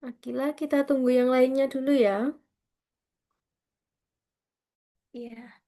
Akila, kita tunggu yang lainnya dulu ya. Iya.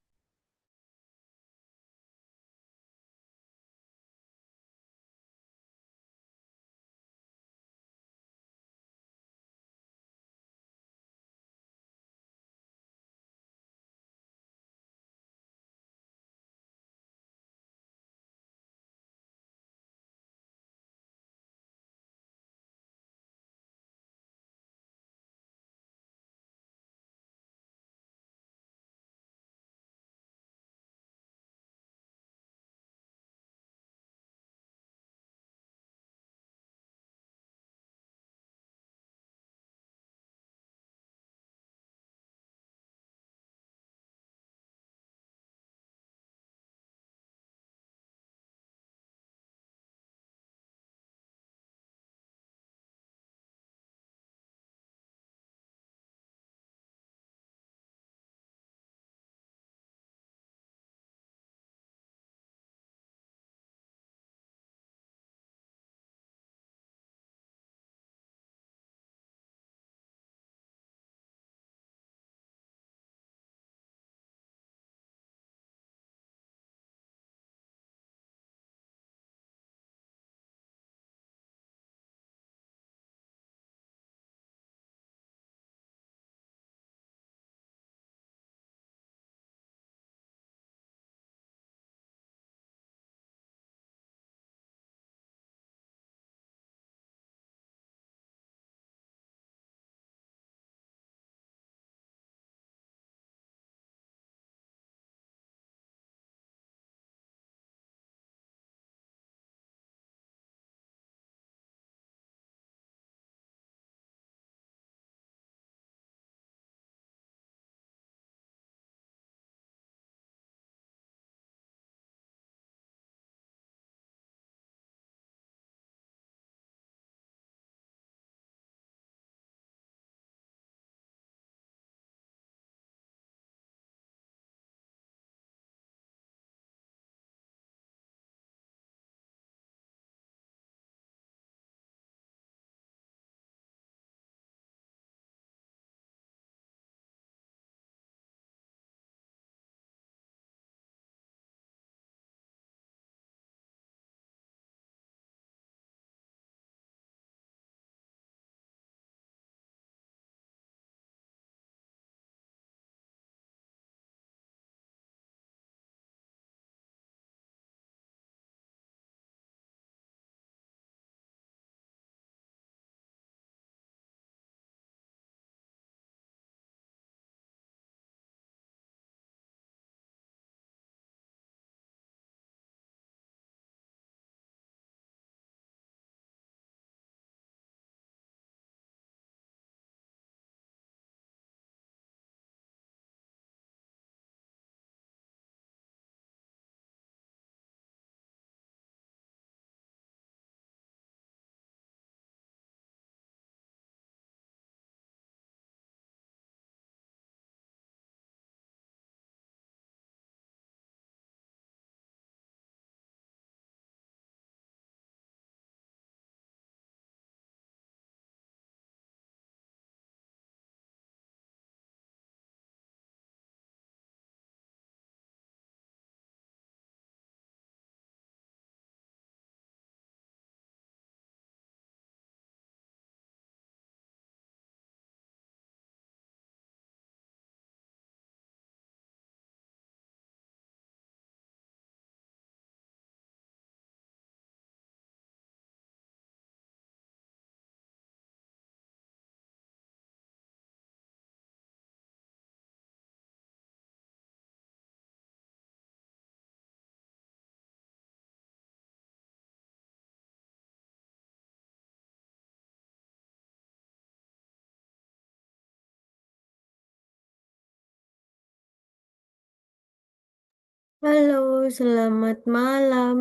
Halo, selamat malam.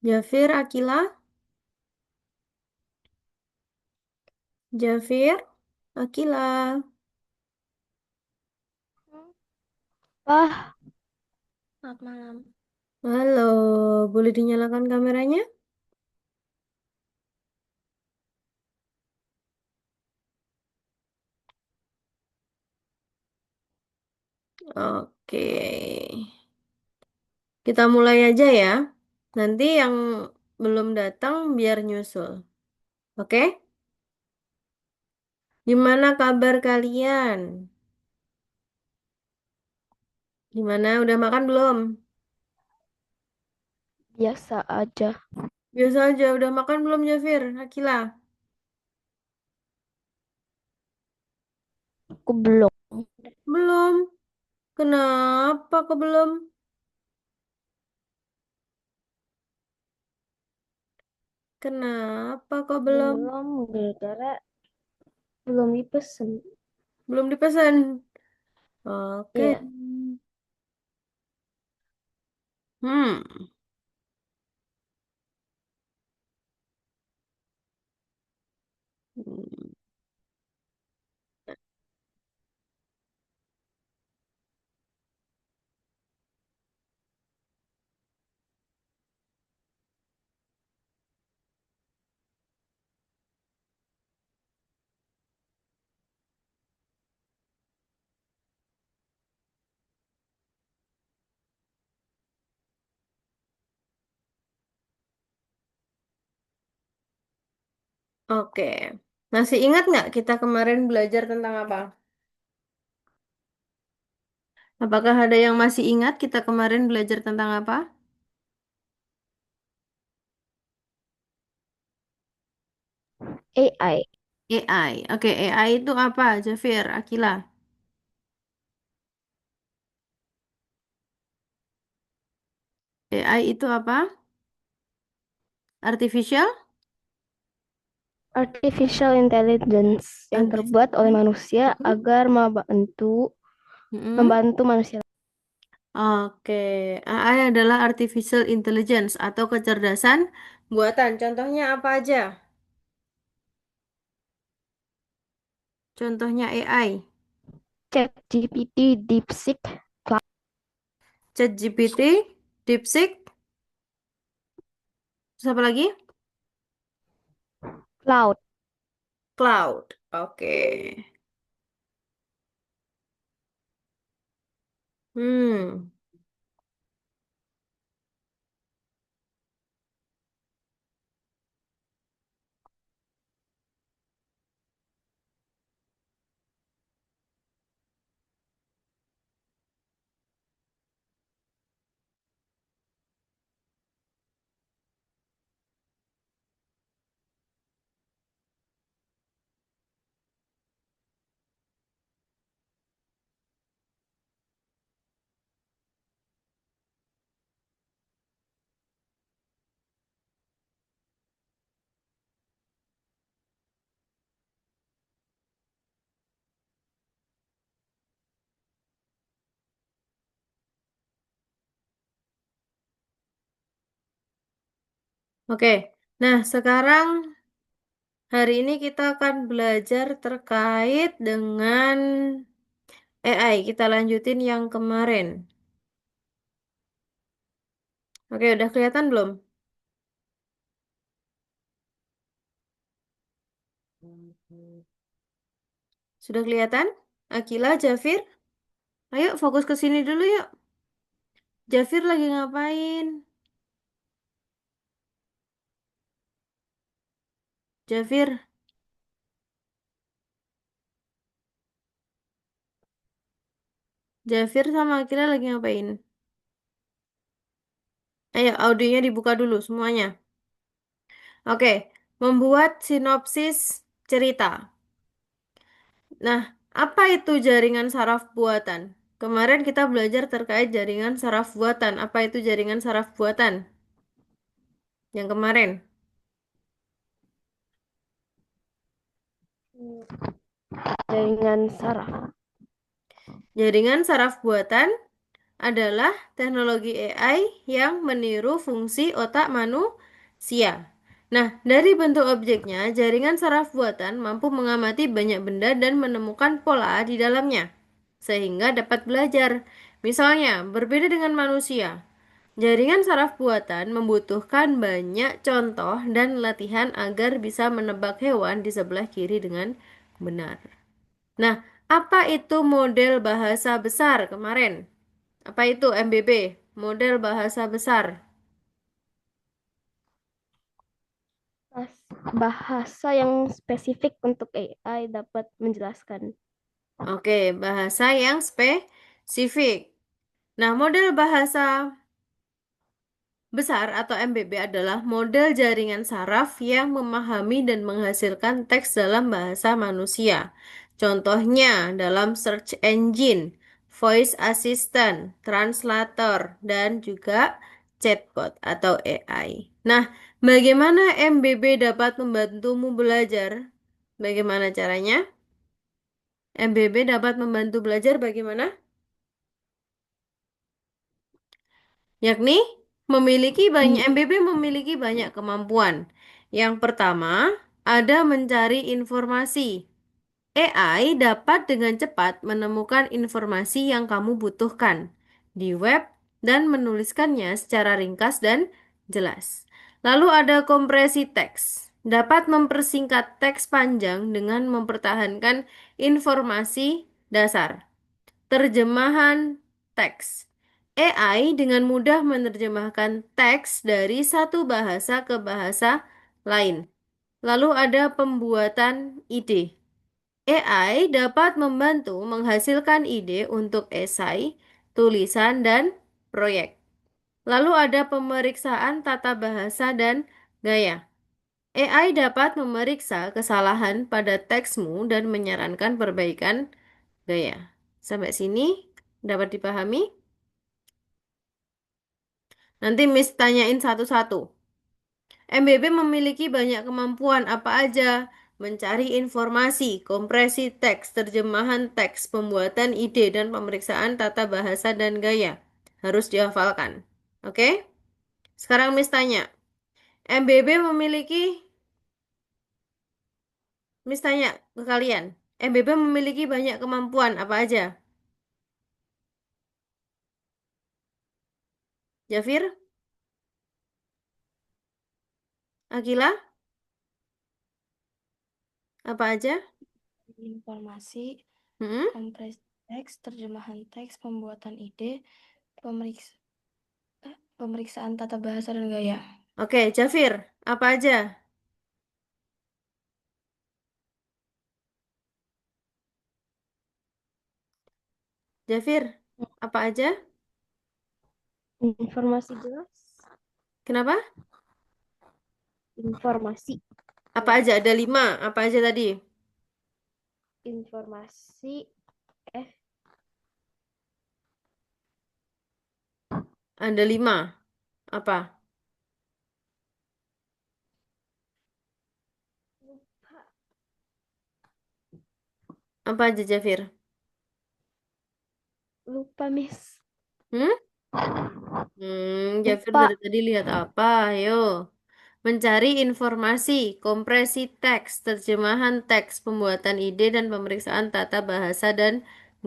Jafir, Akila, Jafir, Akila. Wah, selamat malam. Halo, boleh dinyalakan kameranya? Oke. Kita mulai aja ya. Nanti yang belum datang biar nyusul. Oke? Gimana kabar kalian? Gimana? Udah makan belum? Biasa aja. Biasa aja. Udah makan belum, Jafir? Akila? Aku belum. Belum. Kenapa kok belum? Kenapa kok belum? Belum gara-gara belum dipesen. Belum dipesan. Oke. Iya. Hmm. Oke. Masih ingat nggak kita kemarin belajar tentang apa? Apakah ada yang masih ingat kita kemarin belajar tentang apa? AI. AI. Oke, AI itu apa, Jafir, Akila? AI itu apa? Artificial? Artificial Intelligence yang terbuat oleh Artificial. manusia Mm-mm. agar membantu Mm-mm. membantu manusia. Oke, AI adalah artificial intelligence atau kecerdasan buatan. Contohnya apa aja? Contohnya AI. ChatGPT, DeepSeek, ChatGPT, DeepSeek, terus apa lagi? Cloud. Cloud. Oke. Hmm. Oke. Nah, sekarang hari ini kita akan belajar terkait dengan AI. Kita lanjutin yang kemarin. Oke, udah kelihatan belum? Sudah kelihatan? Akila, Jafir? Ayo fokus ke sini dulu yuk. Jafir lagi ngapain? Jafir, Jafir sama Akila lagi ngapain? Ayo, audionya dibuka dulu semuanya. Oke, membuat sinopsis cerita. Nah, apa itu jaringan saraf buatan? Kemarin kita belajar terkait jaringan saraf buatan. Apa itu jaringan saraf buatan? Yang kemarin. Jaringan saraf. Jaringan saraf buatan adalah teknologi AI yang meniru fungsi otak manusia. Nah, dari bentuk objeknya, jaringan saraf buatan mampu mengamati banyak benda dan menemukan pola di dalamnya, sehingga dapat belajar. Misalnya, berbeda dengan manusia, jaringan saraf buatan membutuhkan banyak contoh dan latihan agar bisa menebak hewan di sebelah kiri dengan benar. Nah, Apa itu model bahasa besar kemarin? Apa itu MBB? Model bahasa besar. Bahasa yang spesifik untuk AI dapat menjelaskan. Oke, bahasa yang spesifik. Nah, model bahasa besar atau MBB adalah model jaringan saraf yang memahami dan menghasilkan teks dalam bahasa manusia. Contohnya dalam search engine, voice assistant, translator, dan juga chatbot atau AI. Nah, bagaimana MBB dapat membantumu belajar? Bagaimana caranya? MBB dapat membantu belajar bagaimana? Yakni Hmm, MBB memiliki banyak kemampuan. Yang pertama, ada mencari informasi. AI dapat dengan cepat menemukan informasi yang kamu butuhkan di web dan menuliskannya secara ringkas dan jelas. Lalu ada kompresi teks. Dapat mempersingkat teks panjang dengan mempertahankan informasi dasar. Terjemahan teks. AI dengan mudah menerjemahkan teks dari satu bahasa ke bahasa lain. Lalu ada pembuatan ide. AI dapat membantu menghasilkan ide untuk esai, tulisan, dan proyek. Lalu ada pemeriksaan tata bahasa dan gaya. AI dapat memeriksa kesalahan pada teksmu dan menyarankan perbaikan gaya. Sampai sini dapat dipahami? Nanti Miss tanyain satu-satu. MBB memiliki banyak kemampuan apa aja? Mencari informasi, kompresi teks, terjemahan teks, pembuatan ide, dan pemeriksaan tata bahasa dan gaya. Harus dihafalkan. Oke? Sekarang Miss tanya. MBB memiliki, Miss tanya ke kalian. MBB memiliki banyak kemampuan apa aja? Jafir? Akila? Apa aja? informasi, Hmm? kompresi teks, terjemahan teks, pembuatan ide, pemeriksa- pemeriksaan tata bahasa dan gaya. Oke, Jafir. Apa aja? Jafir, apa aja? Informasi jelas, Kenapa? informasi Apa jelas, aja? Ada 5. Apa aja tadi? informasi, eh Ada 5. Apa? Apa aja, Jafir? lupa Miss, Hmm? Jafir lupa. dari tadi lihat apa? Ayo. Mencari informasi, kompresi teks, terjemahan teks, pembuatan ide, dan pemeriksaan tata bahasa dan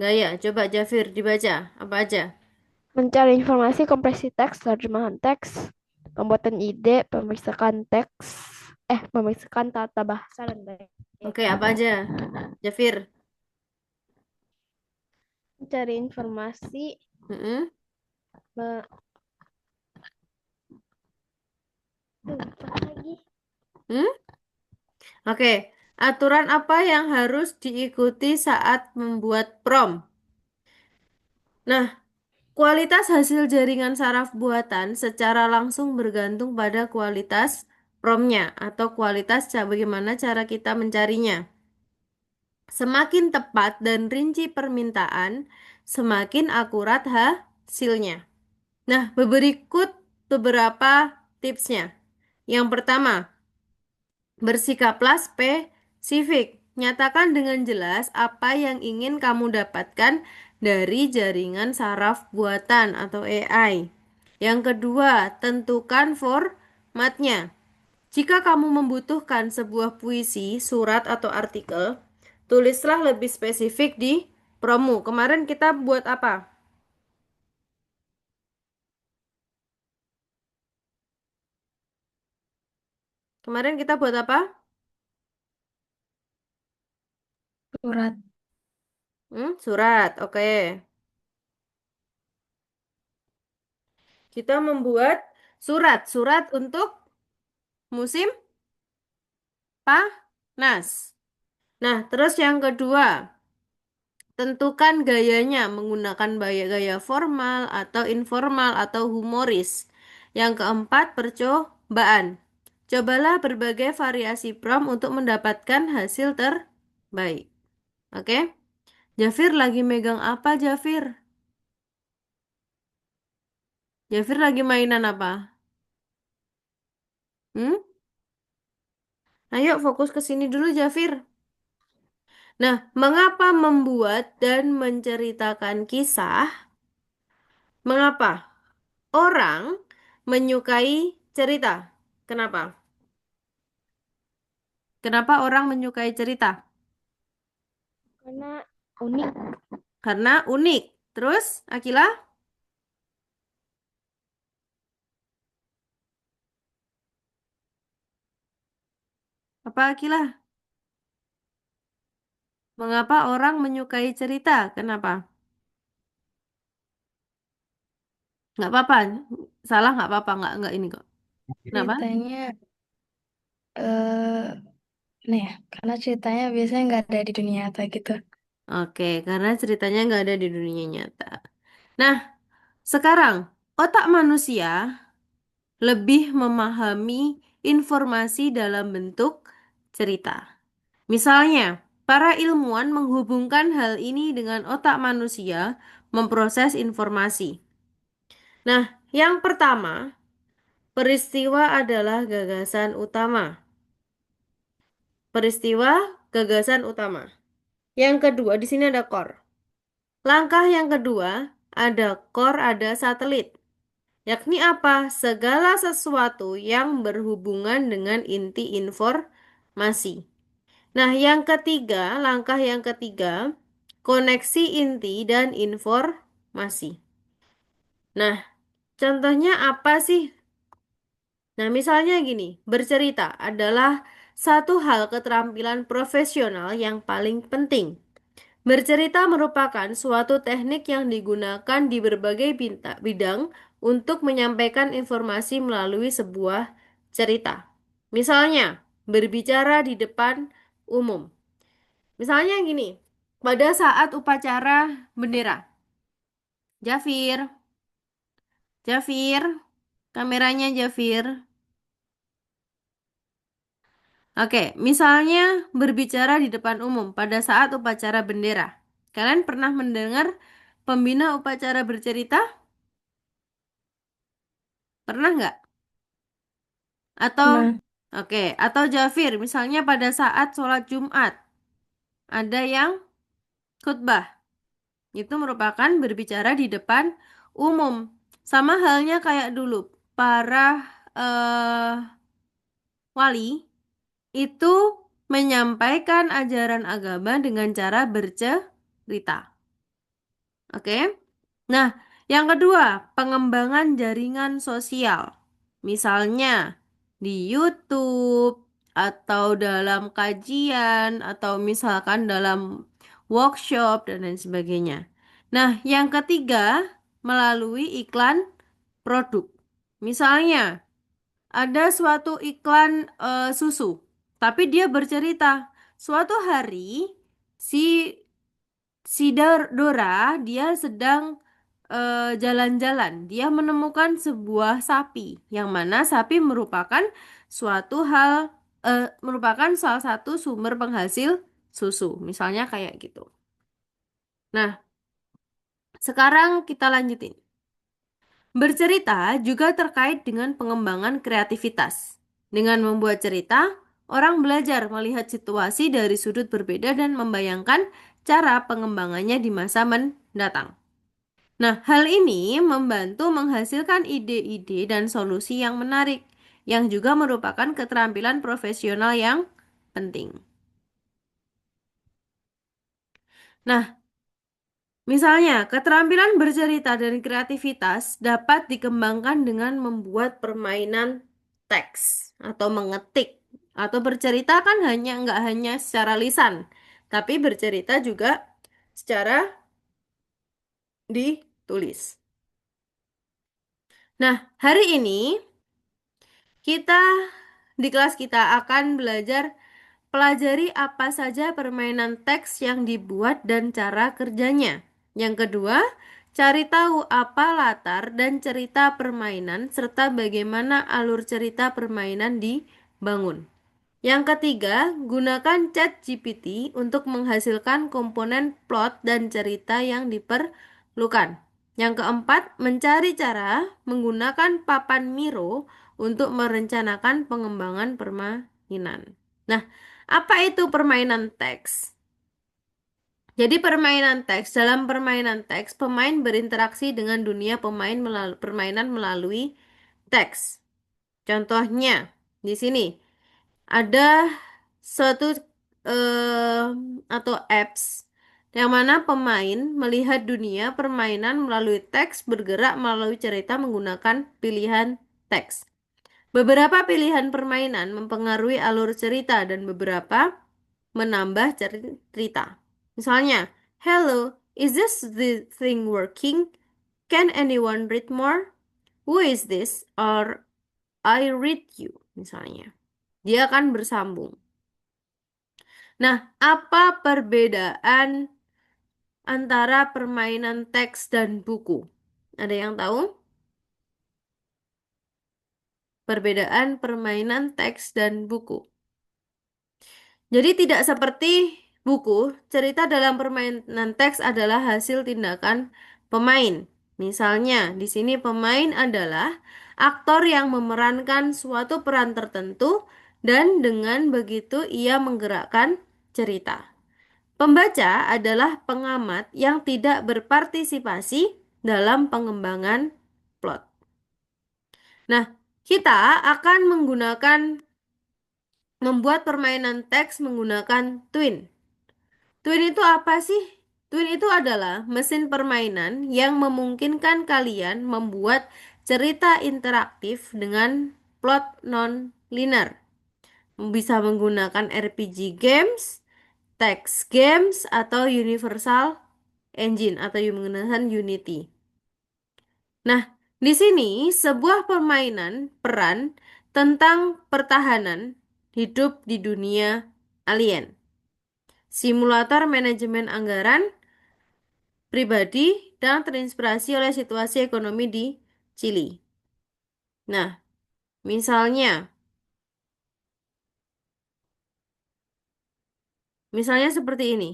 gaya. Coba Jafir dibaca. Apa aja? Mencari informasi, kompresi teks, terjemahan teks, pembuatan ide, pemeriksaan tata bahasa dan gaya. Oke, apa aja? Jafir. Mencari informasi, Mm-mm. me- lupa lagi. Hmm? Oke. Aturan apa yang harus diikuti saat membuat prompt? Nah, kualitas hasil jaringan saraf buatan secara langsung bergantung pada kualitas promnya atau kualitas bagaimana cara kita mencarinya. Semakin tepat dan rinci permintaan, semakin akurat hasilnya. Nah, berikut beberapa tipsnya. Yang pertama, bersikaplah spesifik. Nyatakan dengan jelas apa yang ingin kamu dapatkan dari jaringan saraf buatan atau AI. Yang kedua, tentukan formatnya. Jika kamu membutuhkan sebuah puisi, surat, atau artikel, tulislah lebih spesifik di promo. Kemarin kita buat apa? Kemarin kita buat apa? Surat. Surat. Oke. Kita membuat surat. Surat untuk musim panas. Nah, terus yang kedua, tentukan gayanya menggunakan gaya formal atau informal atau humoris. Yang keempat, percobaan. Cobalah berbagai variasi prompt untuk mendapatkan hasil terbaik. Oke? Jafir lagi megang apa, Jafir? Jafir lagi mainan apa? Hmm? Ayo fokus ke sini dulu, Jafir. Nah, mengapa membuat dan menceritakan kisah? Mengapa orang menyukai cerita? Kenapa? Kenapa orang menyukai cerita? Karena unik. Karena unik. Terus, Akila, apa Akila? Mengapa orang menyukai cerita? Kenapa? Nggak apa-apa. Salah nggak apa-apa. Nggak ini kok. Kenapa? Ceritanya, eh nih ya, karena ceritanya biasanya nggak ada di dunia nyata gitu. Oke, karena ceritanya nggak ada di dunia nyata. Nah, sekarang otak manusia lebih memahami informasi dalam bentuk cerita. Misalnya, para ilmuwan menghubungkan hal ini dengan otak manusia memproses informasi. Nah, yang pertama, peristiwa adalah gagasan utama. Peristiwa, gagasan utama. Yang kedua, di sini ada core. Langkah yang kedua, ada core, ada satelit. Yakni apa? Segala sesuatu yang berhubungan dengan inti informasi. Nah, yang ketiga, langkah yang ketiga, koneksi inti dan informasi. Nah, contohnya apa sih? Nah, misalnya gini, bercerita adalah satu hal keterampilan profesional yang paling penting. Bercerita merupakan suatu teknik yang digunakan di berbagai bidang untuk menyampaikan informasi melalui sebuah cerita. Misalnya, berbicara di depan umum. Misalnya gini, pada saat upacara bendera. Jafir, Jafir, kameranya Jafir. Oke, misalnya berbicara di depan umum pada saat upacara bendera. Kalian pernah mendengar pembina upacara bercerita? Pernah nggak? Atau, Nah, oke, atau Jafir, misalnya pada saat sholat Jumat, ada yang khutbah. Itu merupakan berbicara di depan umum. Sama halnya kayak dulu, para eh, wali itu menyampaikan ajaran agama dengan cara bercerita. Oke? Nah, yang kedua, pengembangan jaringan sosial. Misalnya di YouTube atau dalam kajian atau misalkan dalam workshop dan lain sebagainya. Nah, yang ketiga, melalui iklan produk. Misalnya, ada suatu iklan susu, tapi dia bercerita, suatu hari si Dora dia sedang jalan-jalan. Dia menemukan sebuah sapi, yang mana sapi merupakan suatu hal merupakan salah satu sumber penghasil susu. Misalnya kayak gitu. Nah, sekarang kita lanjutin. Bercerita juga terkait dengan pengembangan kreativitas. Dengan membuat cerita, orang belajar melihat situasi dari sudut berbeda dan membayangkan cara pengembangannya di masa mendatang. Nah, hal ini membantu menghasilkan ide-ide dan solusi yang menarik, yang juga merupakan keterampilan profesional yang penting. Nah, misalnya, keterampilan bercerita dan kreativitas dapat dikembangkan dengan membuat permainan teks atau mengetik. Atau bercerita kan nggak hanya secara lisan, tapi bercerita juga secara ditulis. Nah, hari ini kita di kelas kita akan belajar pelajari apa saja permainan teks yang dibuat dan cara kerjanya. Yang kedua, cari tahu apa latar dan cerita permainan serta bagaimana alur cerita permainan dibangun. Yang ketiga, gunakan ChatGPT untuk menghasilkan komponen plot dan cerita yang diperlukan. Yang keempat, mencari cara menggunakan papan Miro untuk merencanakan pengembangan permainan. Nah, apa itu permainan teks? Jadi dalam permainan teks, pemain berinteraksi dengan dunia permainan melalui teks. Contohnya, di sini ada suatu eh, atau apps yang mana pemain melihat dunia permainan melalui teks bergerak melalui cerita menggunakan pilihan teks. Beberapa pilihan permainan mempengaruhi alur cerita dan beberapa menambah cerita. Misalnya, hello, is the thing working? Can anyone read more? Who is this? Or I read you, misalnya. Dia akan bersambung. Nah, apa perbedaan antara permainan teks dan buku? Ada yang tahu? Perbedaan permainan teks dan buku. Jadi tidak seperti buku, cerita dalam permainan teks adalah hasil tindakan pemain. Misalnya, di sini pemain adalah aktor yang memerankan suatu peran tertentu dan dengan begitu ia menggerakkan cerita. Pembaca adalah pengamat yang tidak berpartisipasi dalam pengembangan plot. Nah, kita akan membuat permainan teks menggunakan Twin. Twin itu apa sih? Twin itu adalah mesin permainan yang memungkinkan kalian membuat cerita interaktif dengan plot non-linear. Bisa menggunakan RPG games, text games, atau Universal Engine atau menggunakan Unity. Nah, di sini sebuah permainan peran tentang pertahanan hidup di dunia alien. Simulator manajemen anggaran pribadi dan terinspirasi oleh situasi ekonomi di Chili. Nah, misalnya seperti ini.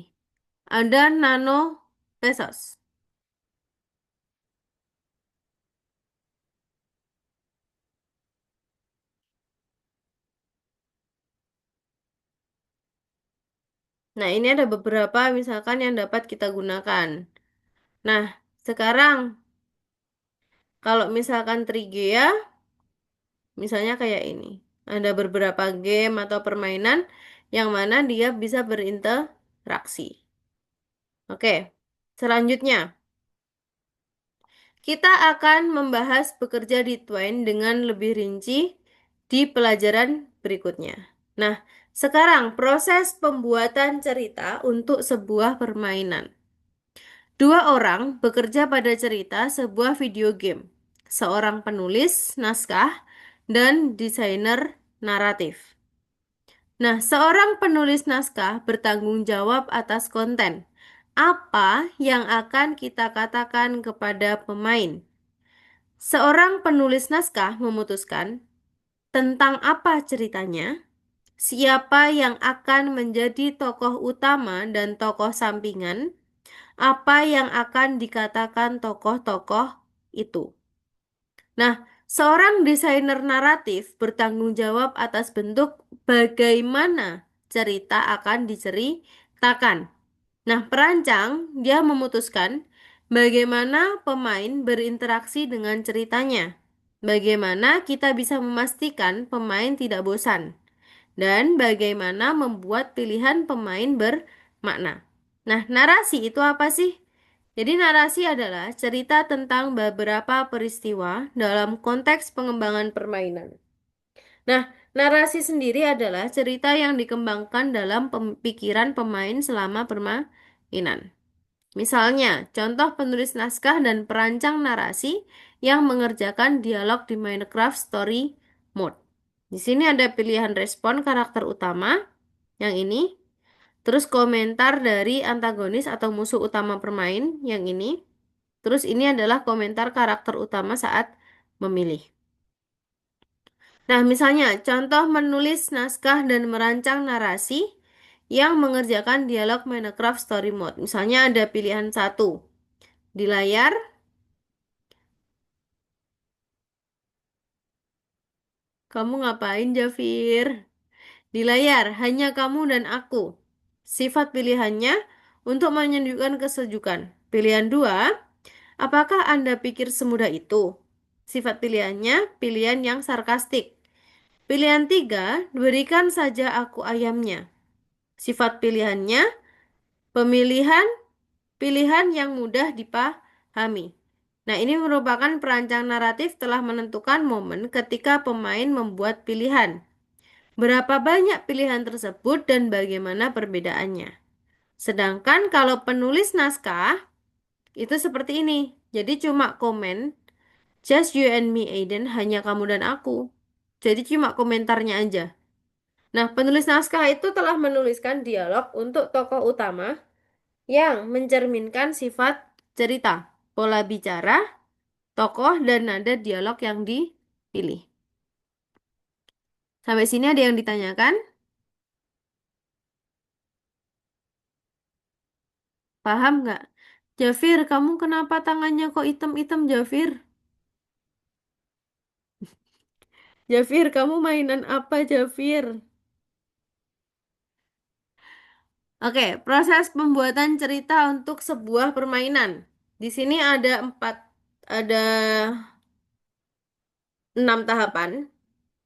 Ada nano pesos. Nah, ini ada beberapa misalkan yang dapat kita gunakan. Nah, sekarang kalau misalkan Trigea, misalnya kayak ini. Ada beberapa game atau permainan yang mana dia bisa berinteraksi. Oke, selanjutnya kita akan membahas bekerja di Twain dengan lebih rinci di pelajaran berikutnya. Nah, sekarang proses pembuatan cerita untuk sebuah permainan. Dua orang bekerja pada cerita sebuah video game. Seorang penulis naskah dan desainer naratif. Nah, seorang penulis naskah bertanggung jawab atas konten. Apa yang akan kita katakan kepada pemain? Seorang penulis naskah memutuskan tentang apa ceritanya, siapa yang akan menjadi tokoh utama dan tokoh sampingan, apa yang akan dikatakan tokoh-tokoh itu. Nah, seorang desainer naratif bertanggung jawab atas bentuk bagaimana cerita akan diceritakan. Nah, perancang dia memutuskan bagaimana pemain berinteraksi dengan ceritanya. Bagaimana kita bisa memastikan pemain tidak bosan. Dan bagaimana membuat pilihan pemain bermakna. Nah, narasi itu apa sih? Jadi narasi adalah cerita tentang beberapa peristiwa dalam konteks pengembangan permainan. Nah, narasi sendiri adalah cerita yang dikembangkan dalam pikiran pemain selama permainan. Misalnya, contoh penulis naskah dan perancang narasi yang mengerjakan dialog di Minecraft Story Mode. Di sini ada pilihan respon karakter utama, yang ini. Terus komentar dari antagonis atau musuh utama bermain, yang ini. Terus ini adalah komentar karakter utama saat memilih. Nah, misalnya contoh menulis naskah dan merancang narasi yang mengerjakan dialog Minecraft Story Mode. Misalnya ada pilihan satu. Di layar, kamu ngapain, Jafir? Di layar, hanya kamu dan aku. Sifat pilihannya untuk menunjukkan kesejukan. Pilihan dua, apakah Anda pikir semudah itu? Sifat pilihannya, pilihan yang sarkastik. Pilihan tiga, berikan saja aku ayamnya. Sifat pilihannya, pemilihan pilihan yang mudah dipahami. Nah, ini merupakan perancang naratif telah menentukan momen ketika pemain membuat pilihan. Berapa banyak pilihan tersebut dan bagaimana perbedaannya? Sedangkan kalau penulis naskah itu seperti ini. Jadi cuma komen, just you and me, Aiden, hanya kamu dan aku. Jadi cuma komentarnya aja. Nah, penulis naskah itu telah menuliskan dialog untuk tokoh utama yang mencerminkan sifat cerita, pola bicara, tokoh, dan nada dialog yang dipilih. Sampai sini ada yang ditanyakan? Paham nggak? Jafir, kamu kenapa tangannya kok item-item, Jafir? Jafir, kamu mainan apa, Jafir? Oke, proses pembuatan cerita untuk sebuah permainan. Di sini ada 6 tahapan.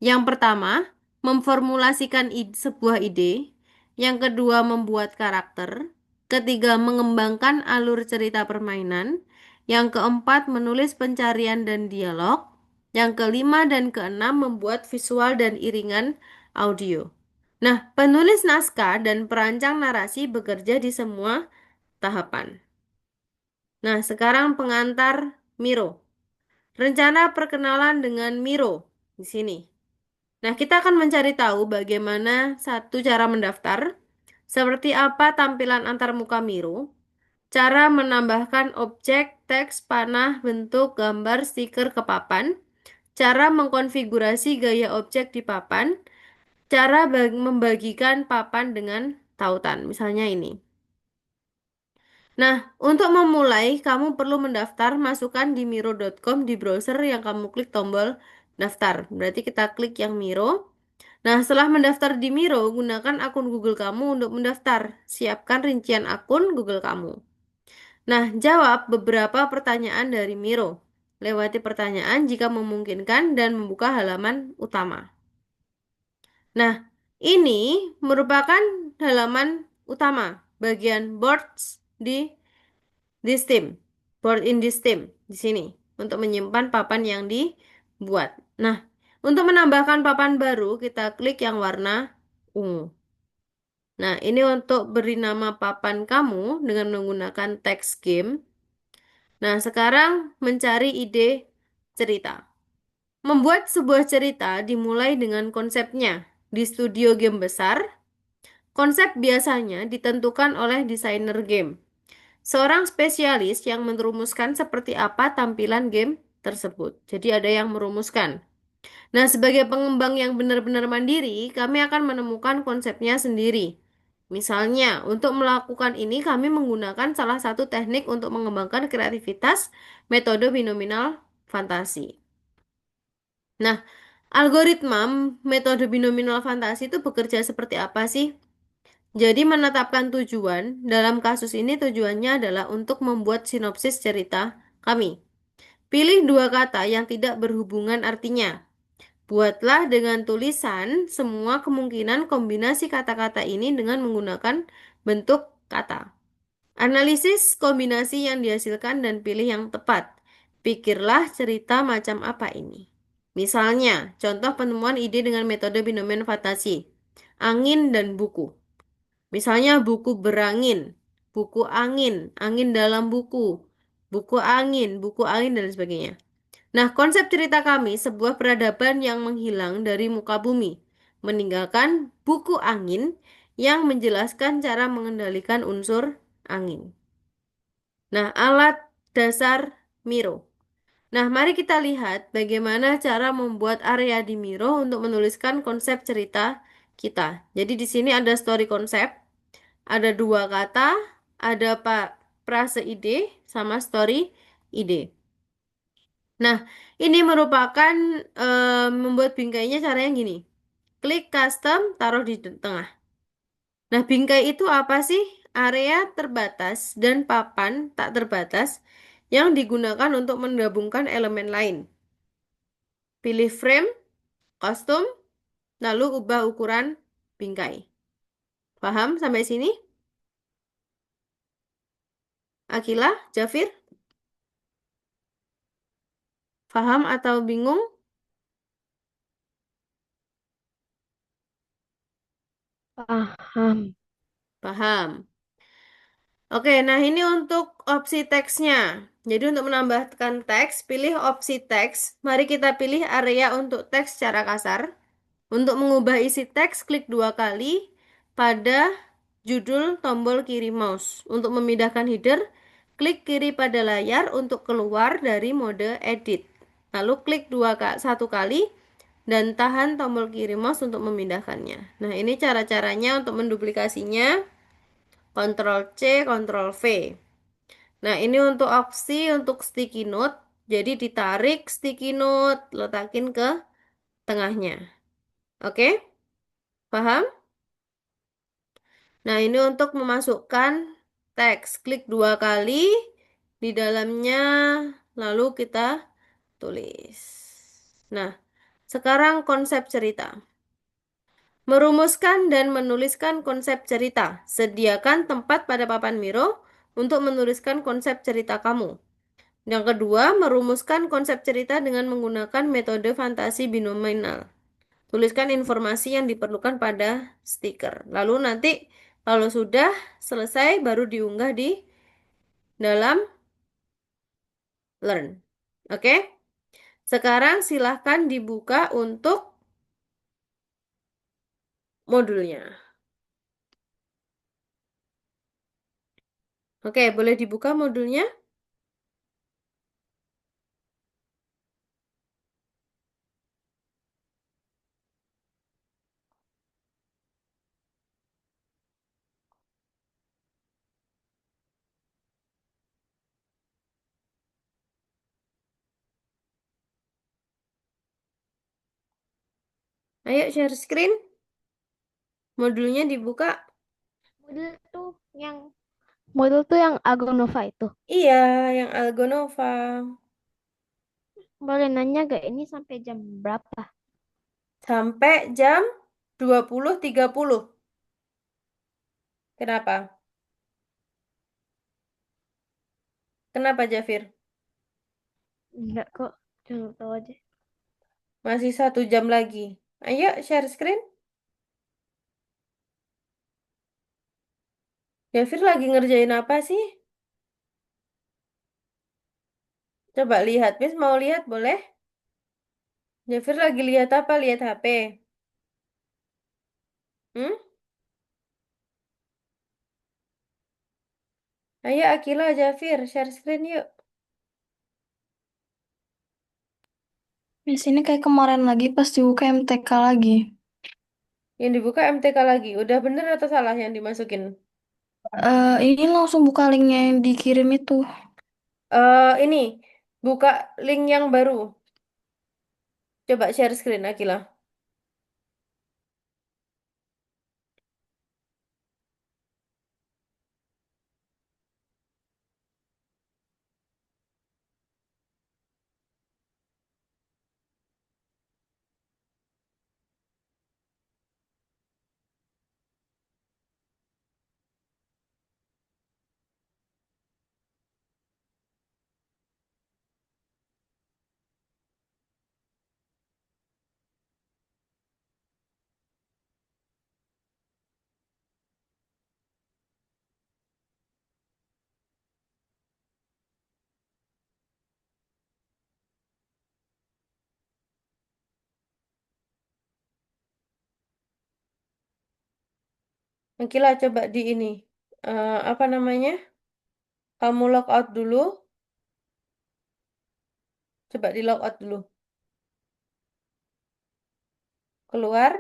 Yang pertama, memformulasikan sebuah ide. Yang kedua, membuat karakter. Ketiga, mengembangkan alur cerita permainan. Yang keempat, menulis pencarian dan dialog. Yang kelima dan keenam, membuat visual dan iringan audio. Nah, penulis naskah dan perancang narasi bekerja di semua tahapan. Nah, sekarang pengantar Miro. Rencana perkenalan dengan Miro di sini. Nah, kita akan mencari tahu bagaimana satu cara mendaftar, seperti apa tampilan antarmuka Miro, cara menambahkan objek, teks, panah, bentuk, gambar, stiker ke papan, cara mengkonfigurasi gaya objek di papan, cara membagikan papan dengan tautan. Misalnya ini. Nah, untuk memulai, kamu perlu mendaftar, masukkan di miro.com di browser yang kamu klik tombol daftar. Berarti kita klik yang Miro. Nah, setelah mendaftar di Miro, gunakan akun Google kamu untuk mendaftar. Siapkan rincian akun Google kamu. Nah, jawab beberapa pertanyaan dari Miro. Lewati pertanyaan jika memungkinkan dan membuka halaman utama. Nah, ini merupakan halaman utama, bagian boards di Steam. Board in the Steam di sini untuk menyimpan papan yang dibuat. Nah, untuk menambahkan papan baru, kita klik yang warna ungu. Nah, ini untuk beri nama papan kamu dengan menggunakan text game. Nah, sekarang mencari ide cerita. Membuat sebuah cerita dimulai dengan konsepnya. Di studio game besar, konsep biasanya ditentukan oleh desainer game. Seorang spesialis yang merumuskan seperti apa tampilan game tersebut. Jadi ada yang merumuskan. Nah, sebagai pengembang yang benar-benar mandiri, kami akan menemukan konsepnya sendiri. Misalnya, untuk melakukan ini kami menggunakan salah satu teknik untuk mengembangkan kreativitas, metode binominal fantasi. Nah, algoritma metode binominal fantasi itu bekerja seperti apa sih? Jadi menetapkan tujuan, dalam kasus ini tujuannya adalah untuk membuat sinopsis cerita kami. Pilih dua kata yang tidak berhubungan artinya. Buatlah dengan tulisan semua kemungkinan kombinasi kata-kata ini dengan menggunakan bentuk kata. Analisis kombinasi yang dihasilkan dan pilih yang tepat. Pikirlah cerita macam apa ini. Misalnya, contoh penemuan ide dengan metode binomen fantasi. Angin dan buku. Misalnya buku berangin. buku angin, angin dalam buku angin dan sebagainya. Nah, konsep cerita kami sebuah peradaban yang menghilang dari muka bumi, meninggalkan buku angin yang menjelaskan cara mengendalikan unsur angin. Nah, alat dasar Miro. Nah, mari kita lihat bagaimana cara membuat area di Miro untuk menuliskan konsep cerita kita. Jadi di sini ada story konsep, ada dua kata, ada frase ide sama story ide. Nah, ini merupakan membuat bingkainya caranya gini. Klik custom, taruh di tengah. Nah, bingkai itu apa sih? Area terbatas dan papan tak terbatas yang digunakan untuk menggabungkan elemen lain. Pilih frame, kostum, lalu ubah ukuran bingkai. Paham sampai sini? Akila, Jafir, paham atau bingung? Paham. Paham. Oke, nah ini untuk opsi teksnya. Jadi untuk menambahkan teks, pilih opsi teks. Mari kita pilih area untuk teks secara kasar. Untuk mengubah isi teks, klik dua kali pada judul tombol kiri mouse. Untuk memindahkan header, klik kiri pada layar untuk keluar dari mode edit. Lalu klik satu kali dan tahan tombol kiri mouse untuk memindahkannya. Nah, ini cara-caranya untuk menduplikasinya. Ctrl C, Ctrl V. Nah, ini untuk opsi untuk sticky note. Jadi ditarik sticky note, letakin ke tengahnya. Oke? Paham? Nah, ini untuk memasukkan teks. Klik dua kali di dalamnya, lalu kita tulis. Nah, sekarang konsep cerita. Merumuskan dan menuliskan konsep cerita. Sediakan tempat pada papan Miro untuk menuliskan konsep cerita kamu. Yang kedua, merumuskan konsep cerita dengan menggunakan metode fantasi binominal. Tuliskan informasi yang diperlukan pada stiker. Lalu nanti kalau sudah selesai baru diunggah di dalam Learn. Oke? Sekarang silahkan dibuka untuk modulnya. Oke, boleh dibuka modulnya? Ayo share screen. Modulnya dibuka. Modul tuh yang modul tuh yang Agonova itu. Iya, yang Algonova. Boleh nanya gak ini sampai jam berapa? Sampai jam 20.30. Kenapa? Kenapa, Jafir? Enggak kok, cuma tahu aja. Masih 1 jam lagi. Ayo share screen. Jafir lagi ngerjain apa sih? Coba lihat, Miss mau lihat boleh? Jafir lagi lihat apa? Lihat HP. Hmm? Ayo Akila, Jafir, share screen yuk. Di sini kayak kemarin lagi pas dibuka MTK lagi. Yang dibuka MTK lagi. Udah bener atau salah yang dimasukin? Ini langsung buka linknya yang dikirim itu. Ini buka link yang baru. Coba share screen Akila. Akila coba di ini. Apa namanya? Kamu log out dulu. Coba di log out dulu. Keluar.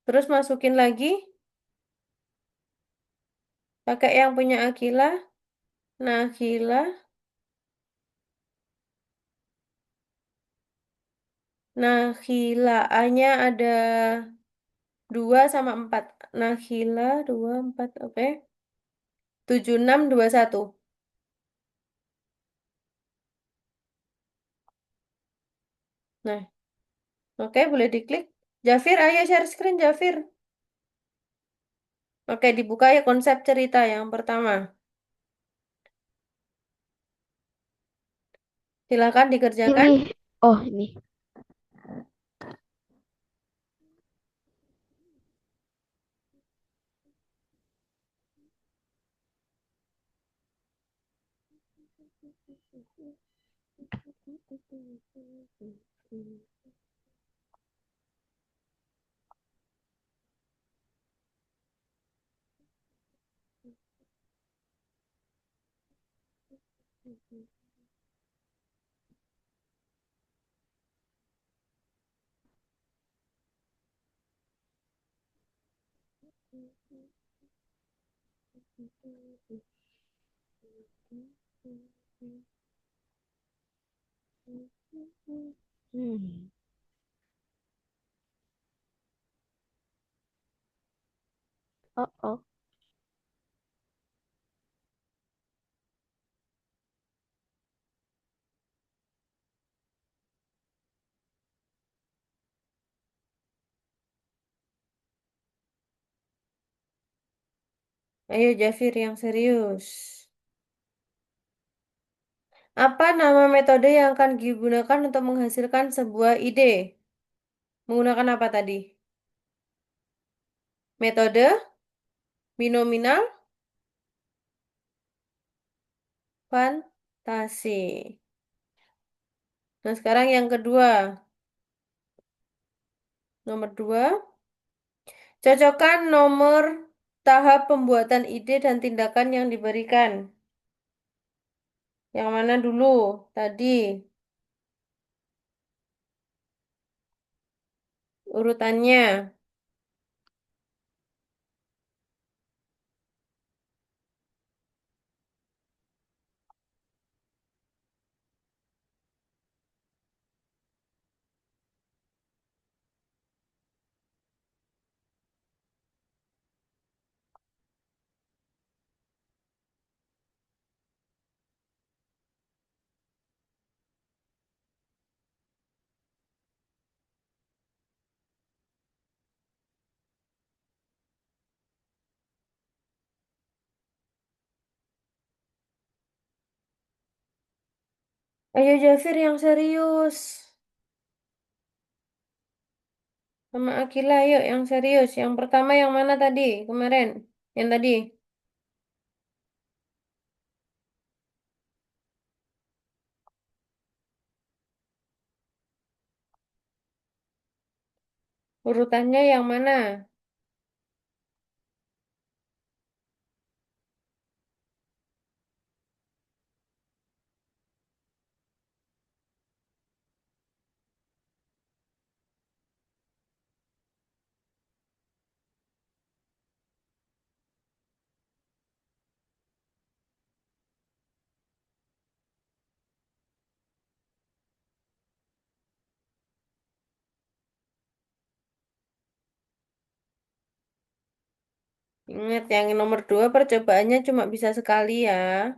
Terus masukin lagi. Pakai yang punya Akila. Nah, Akila. Nah, Akila. A-nya ada 2 sama 4. Nah, Akila 2, 4. Oke. 7, 6, 2, 1. Nah, oke, boleh diklik. Jafir, ayo share screen, Jafir. Oke, dibuka ya konsep cerita yang pertama. Silakan dikerjakan. Ini, oh ini. Hmm. Oh, oh. Ayo, Jafir yang serius. Apa nama metode yang akan digunakan untuk menghasilkan sebuah ide? Menggunakan apa tadi? Metode binominal fantasi. Nah, sekarang yang kedua. Nomor 2. Cocokkan nomor tahap pembuatan ide dan tindakan yang diberikan. Yang mana dulu? Tadi urutannya. Ayo Jafir yang serius. Sama Akila yuk yang serius. Yang pertama yang mana tadi? Kemarin. Yang tadi. Urutannya yang mana? Ingat yang nomor 2 percobaannya cuma bisa sekali ya.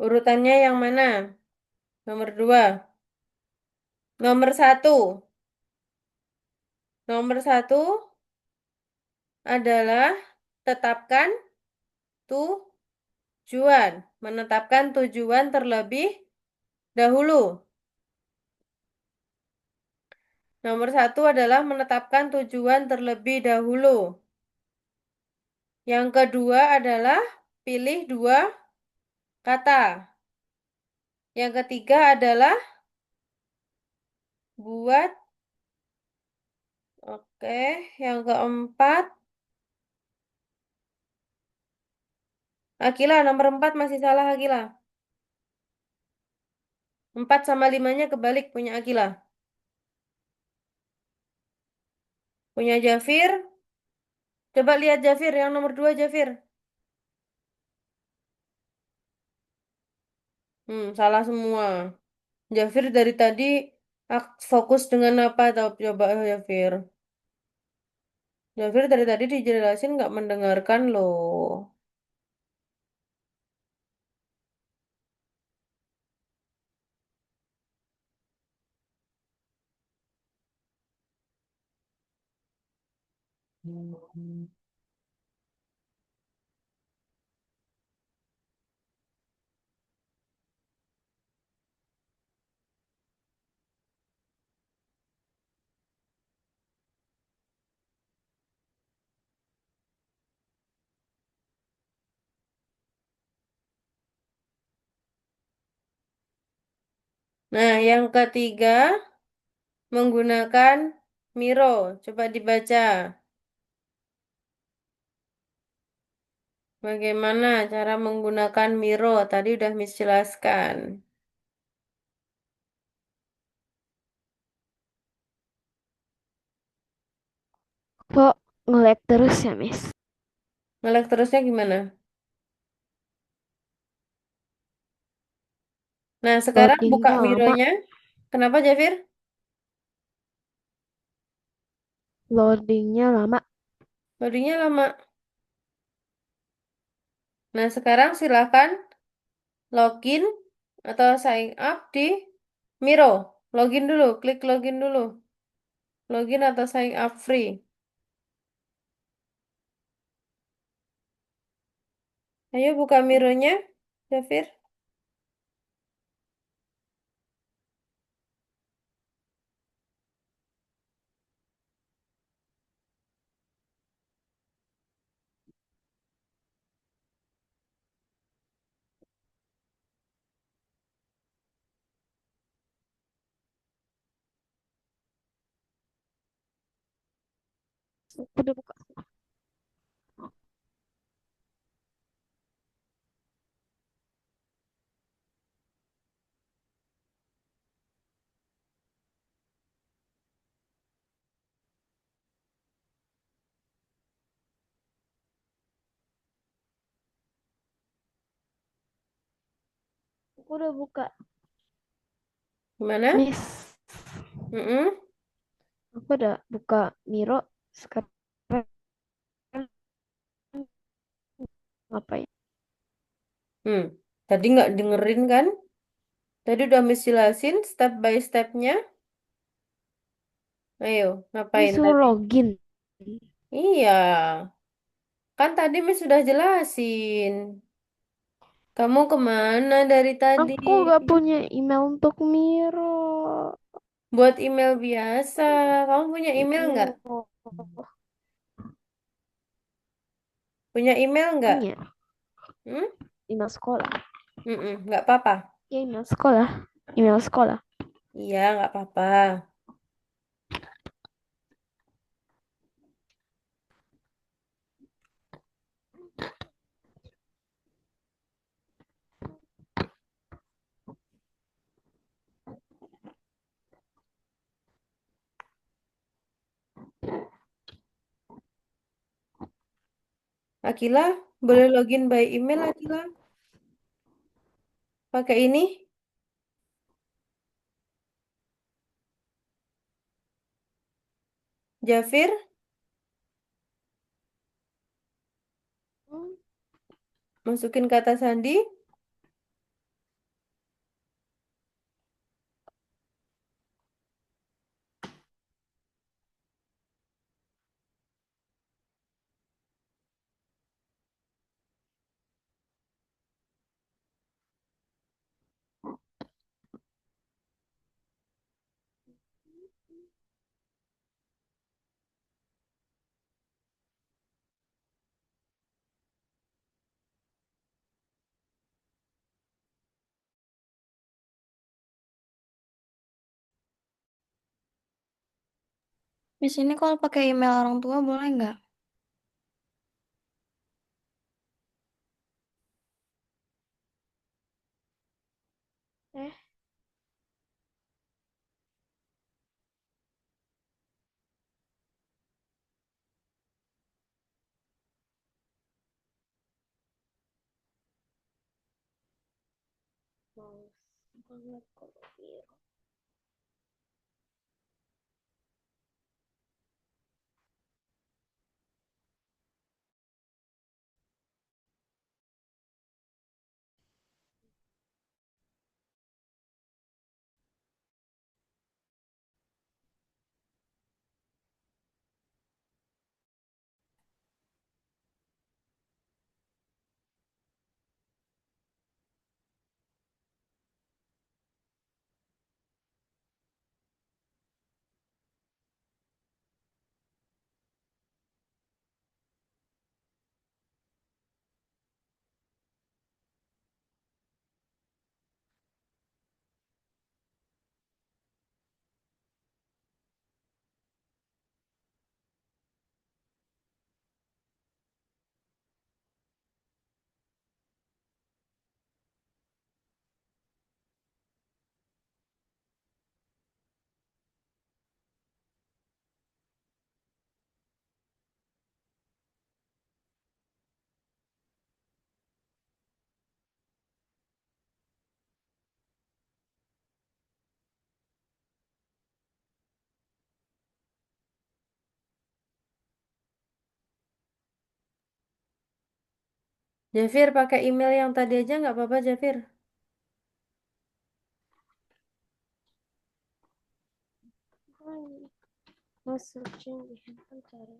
Urutannya yang mana? Nomor 2. Nomor 1. Nomor 1 adalah tetapkan tujuan. Menetapkan tujuan terlebih dahulu. Nomor satu adalah menetapkan tujuan terlebih dahulu. Yang kedua adalah pilih dua kata. Yang ketiga adalah buat. Oke. Yang keempat, Akila, nomor empat masih salah Akila. Empat sama limanya kebalik punya Akila. Punya Jafir. Coba lihat Jafir, yang nomor dua Jafir. Salah semua. Jafir dari tadi fokus dengan apa tau coba Jafir. Jafir dari tadi dijelasin nggak mendengarkan loh. Nah, yang ketiga menggunakan Miro. Coba dibaca. Bagaimana cara menggunakan Miro? Tadi udah Miss jelaskan. Kok nge-lag terus ya, Miss? Ngelek terusnya gimana? Nah, sekarang buka Loadingnya lama. Mironya. Kenapa, Jafir? Loadingnya lama. Loadingnya lama. Nah, sekarang silakan login atau sign up di Miro. Login dulu, klik login dulu. Login atau sign up free. Ayo buka Mironya, Jafir. Udah buka. Aku udah buka. Gimana? Miss, Mm-mm. aku udah buka Miro. Sekarang ngapain? Hmm. Tadi nggak dengerin kan? Tadi udah Miss jelasin step by stepnya. Ayo, Ini ngapain suruh tadi? login. Iya, kan tadi Miss sudah jelasin. Kamu kemana dari tadi? Aku gak punya email untuk Miro. Buat email biasa. Kamu punya email nggak? Iya, Punya email nggak? punya Hmm? email sekolah. Nggak apa-apa. Ya, email sekolah. Email sekolah. Iya, nggak apa-apa. Akila, boleh login by email, Akila? Pakai ini? Jafir, Hmm, masukin kata sandi. Di sini kalau pakai email orang tua boleh nggak? Eh, males banget kalau gitu. Jafir pakai email yang tadi aja nggak apa-apa, Jafir. Mau searching di handphone cara.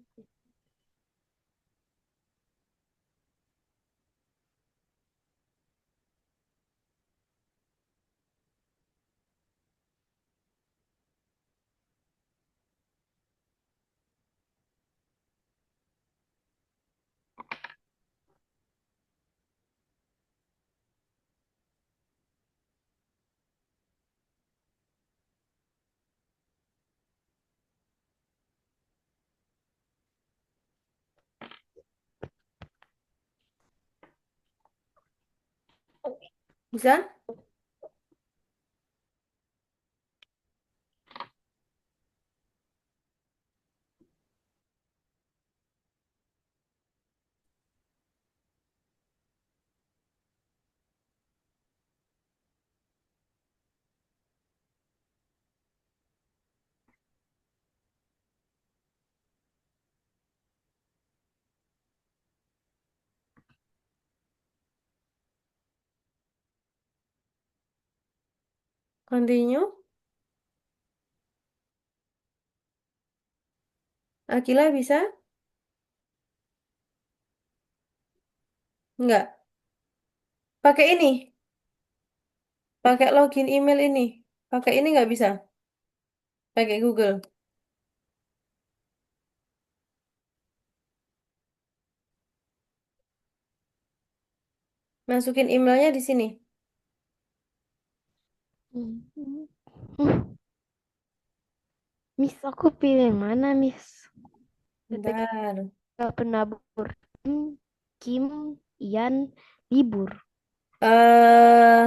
Bisa? Continue. Akila bisa? Nggak. Pakai ini. Pakai login email ini. Pakai ini nggak bisa? Pakai Google. Masukin emailnya di sini. Miss, aku pilih yang mana, Miss? PTK Bentar. penabur. Kim, Ian, libur. eh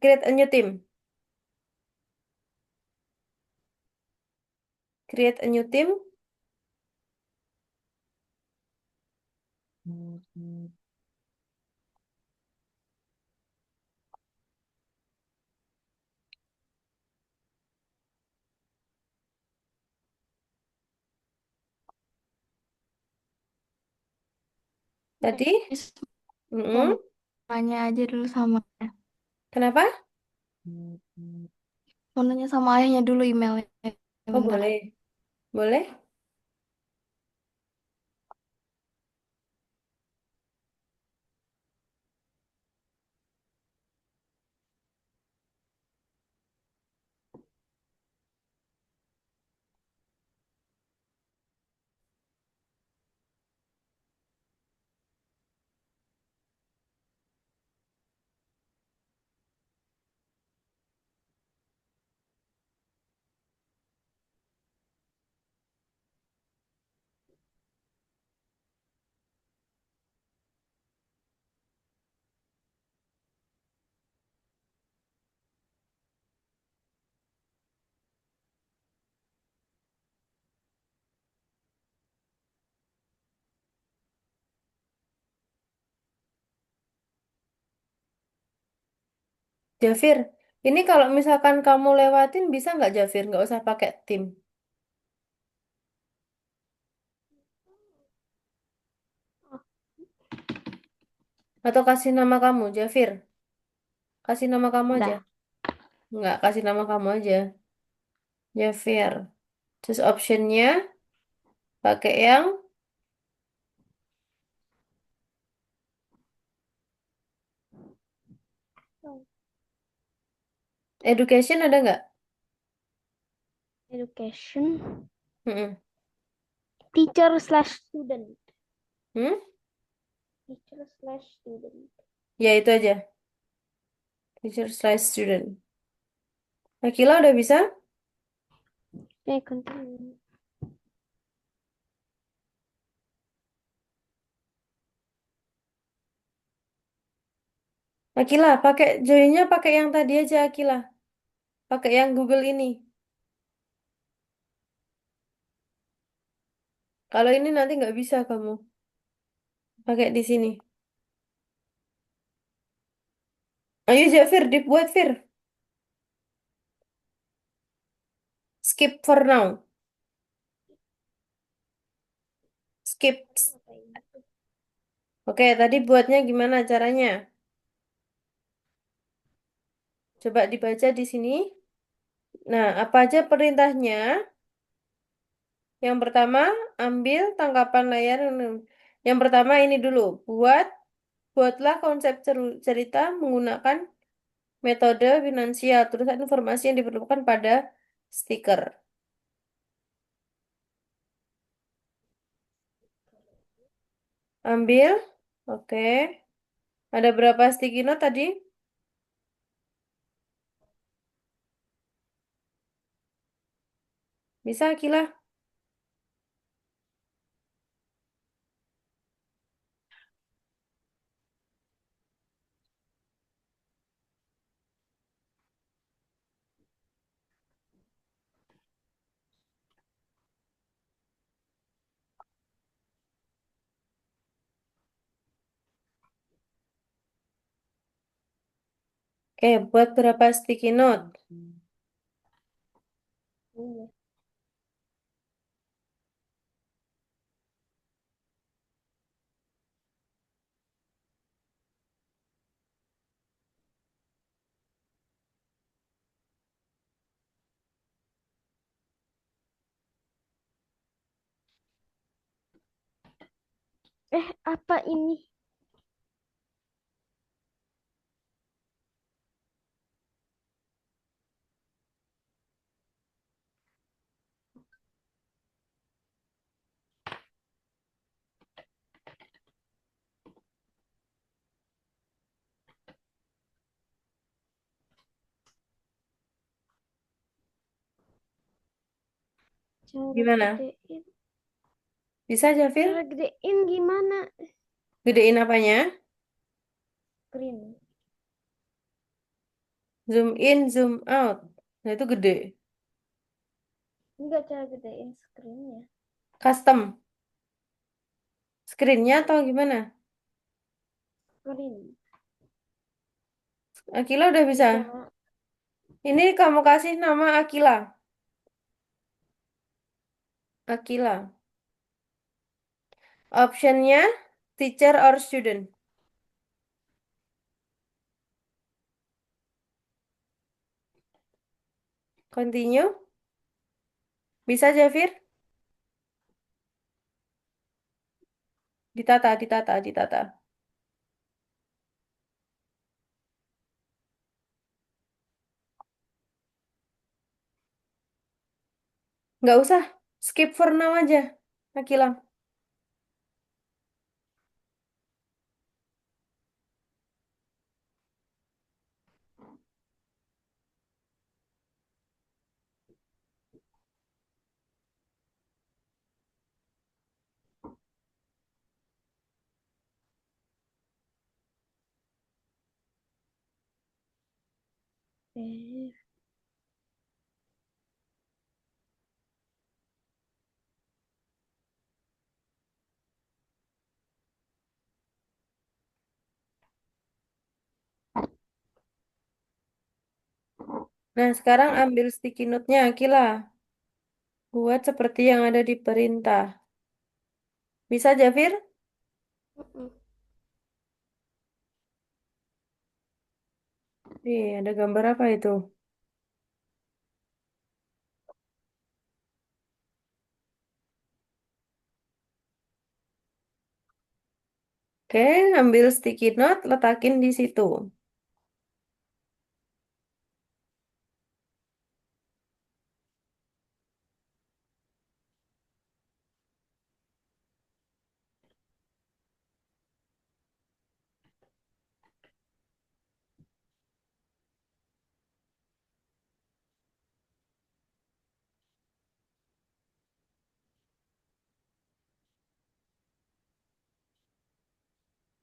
Create a new team. Create a new team. Tadi? Miss, mau Mm-mm. nanya aja dulu sama. Kenapa? Mau nanya sama ayahnya dulu emailnya. Oh, Bentar. boleh. Boleh? Jafir, ini kalau misalkan kamu lewatin bisa nggak Jafir? Nggak usah pakai tim. Oh, Atau kasih nama kamu, Jafir. Kasih nama kamu aja. udah. Nggak, kasih nama kamu aja. Jafir. Terus optionnya pakai yang Oh, education ada nggak? education, Mm-mm. teacher slash student. Hmm? Teacher slash student. Ya itu aja. Teacher slash student. Akila udah bisa? Oke, continue. Akila, pakai joinnya pakai yang tadi aja Akila. Pakai yang Google ini. Kalau ini nanti nggak bisa kamu. Pakai di sini. Ayo Jafir, dibuat Fir. Skip for now. Skip. Kamu ngapain gitu? Oke, tadi buatnya gimana caranya? Coba dibaca di sini. Nah, apa aja perintahnya? Yang pertama, ambil tangkapan layar. Yang pertama ini dulu. Buatlah konsep cerita menggunakan metode finansial. Tuliskan informasi yang diperlukan pada stiker. Ambil. Oke. Ada berapa sticky note tadi? Bisa, Akila? Oke, buat berapa sticky note? Iya. Apa ini? Cara Gimana? gedein. Bisa, Jafir? Cara gedein gimana? Gedein apanya? Screen. Zoom in, zoom out. Nah, itu gede. Enggak, cara gedein screennya. Custom. Screennya atau gimana? Screen. Akila udah bisa. Cara Ini kamu kasih nama Akila. Akila. Optionnya teacher or student. Continue. Bisa, Jafir? Ditata, ditata, ditata. Nggak usah. Skip for now aja. Akila. eh Nah, sekarang ambil sticky note-nya, Akila. Buat seperti yang ada di perintah. Bisa, Jafir? Mm-mm. Ada gambar apa itu? Oke, ambil sticky note, letakin di situ.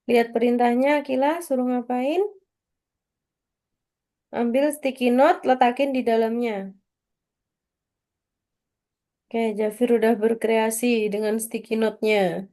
Lihat perintahnya, Akila, suruh ngapain? Ambil sticky note, letakin di dalamnya. Oke, Jafir udah berkreasi dengan sticky note-nya.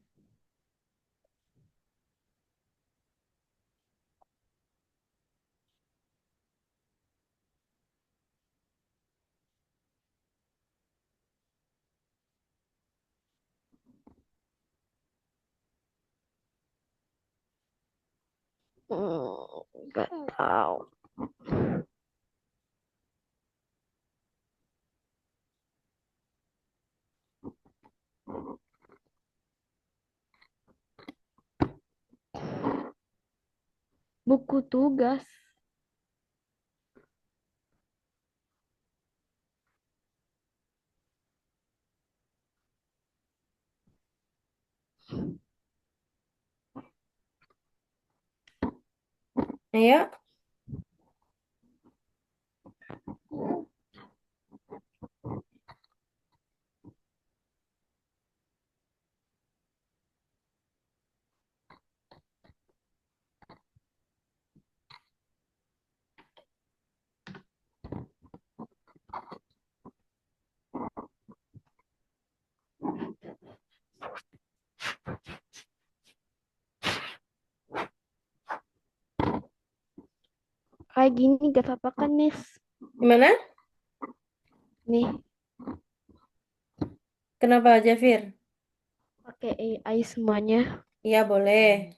Nggak tahu. Buku tugas. Ayo, Kayak gini gak apa-apa kan, Nis? gimana? Nih, Kenapa, Jafir? pakai AI semuanya. Iya, boleh.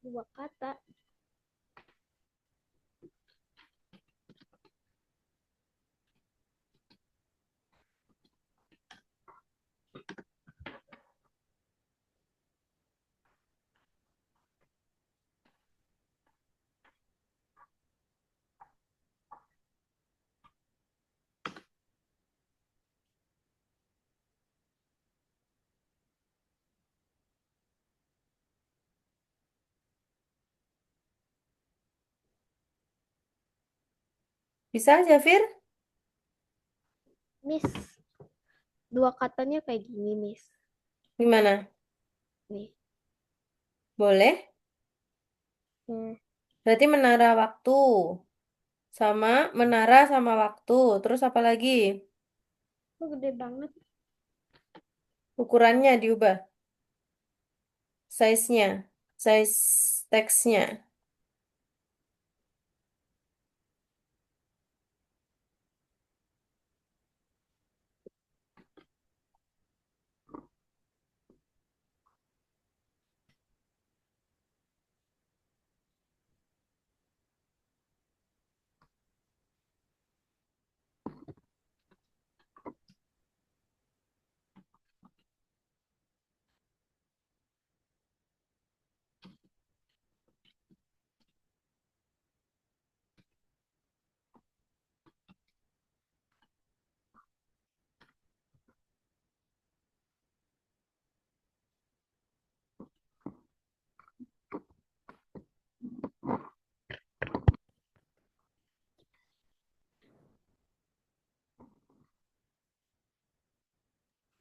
Dua kata. Bisa, Jafir? Miss, dua katanya kayak gini, Miss. Gimana? Nih. Boleh? Hmm. Berarti menara waktu. Sama menara sama waktu. Terus apa lagi? Kok gede banget? Ukurannya diubah. Size-nya. Size teksnya.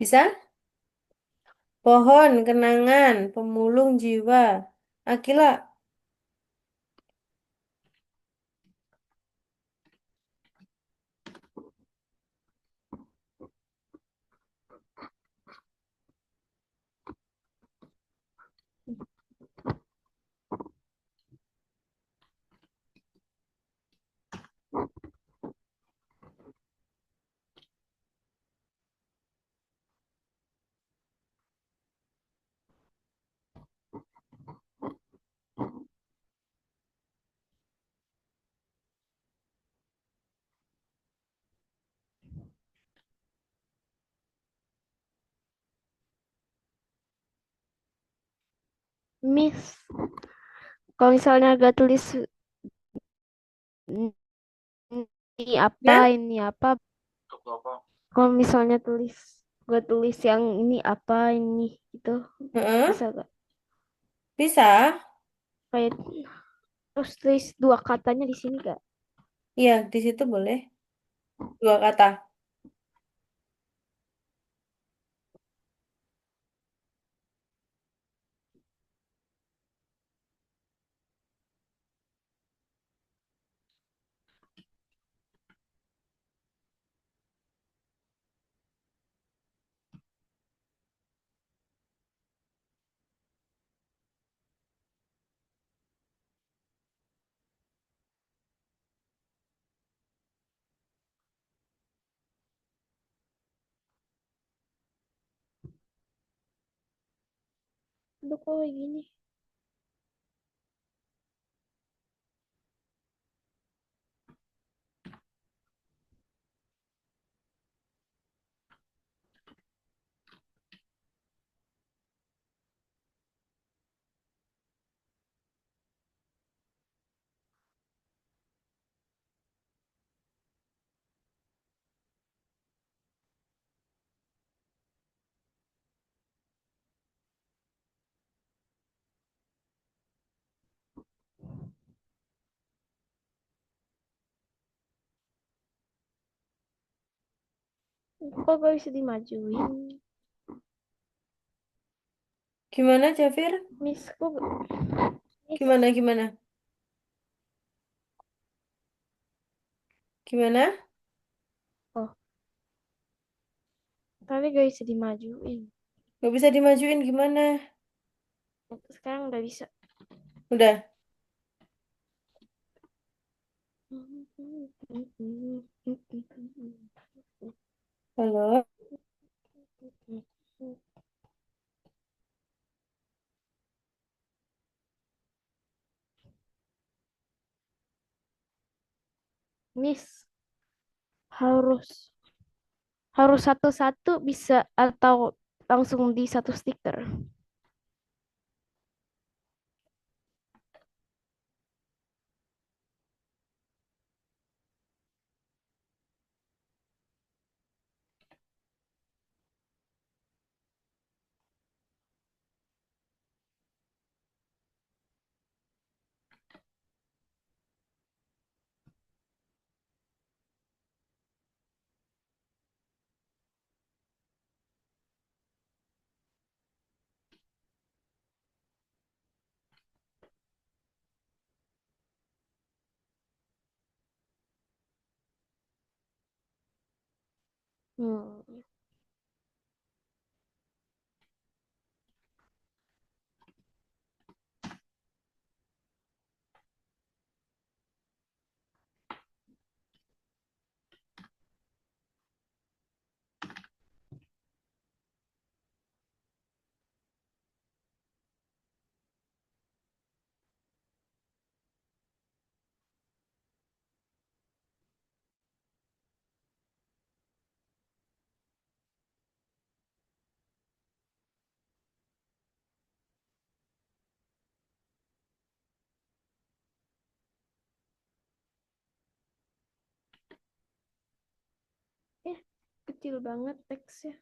Bisa? Pohon, kenangan, pemulung jiwa. Akila, Miss, kalau misalnya gak tulis ini apa, ya? ini apa, kalau misalnya gak tulis yang ini apa, ini gitu, Heeh. bisa gak? Bisa? Kayak terus tulis dua katanya di sini gak? Iya, di situ boleh. Dua kata. Aduh kok kayak gini. Kok gak bisa dimajuin? Gimana, Jafir? Miss, kok Miss. Gimana, gimana? Gimana? Oh, tapi gak bisa dimajuin. Gak bisa dimajuin, gimana? Sekarang udah bisa. Udah. Halo? Miss, harus harus satu-satu bisa atau langsung di satu stiker. Hmm. Eh, kecil banget teksnya.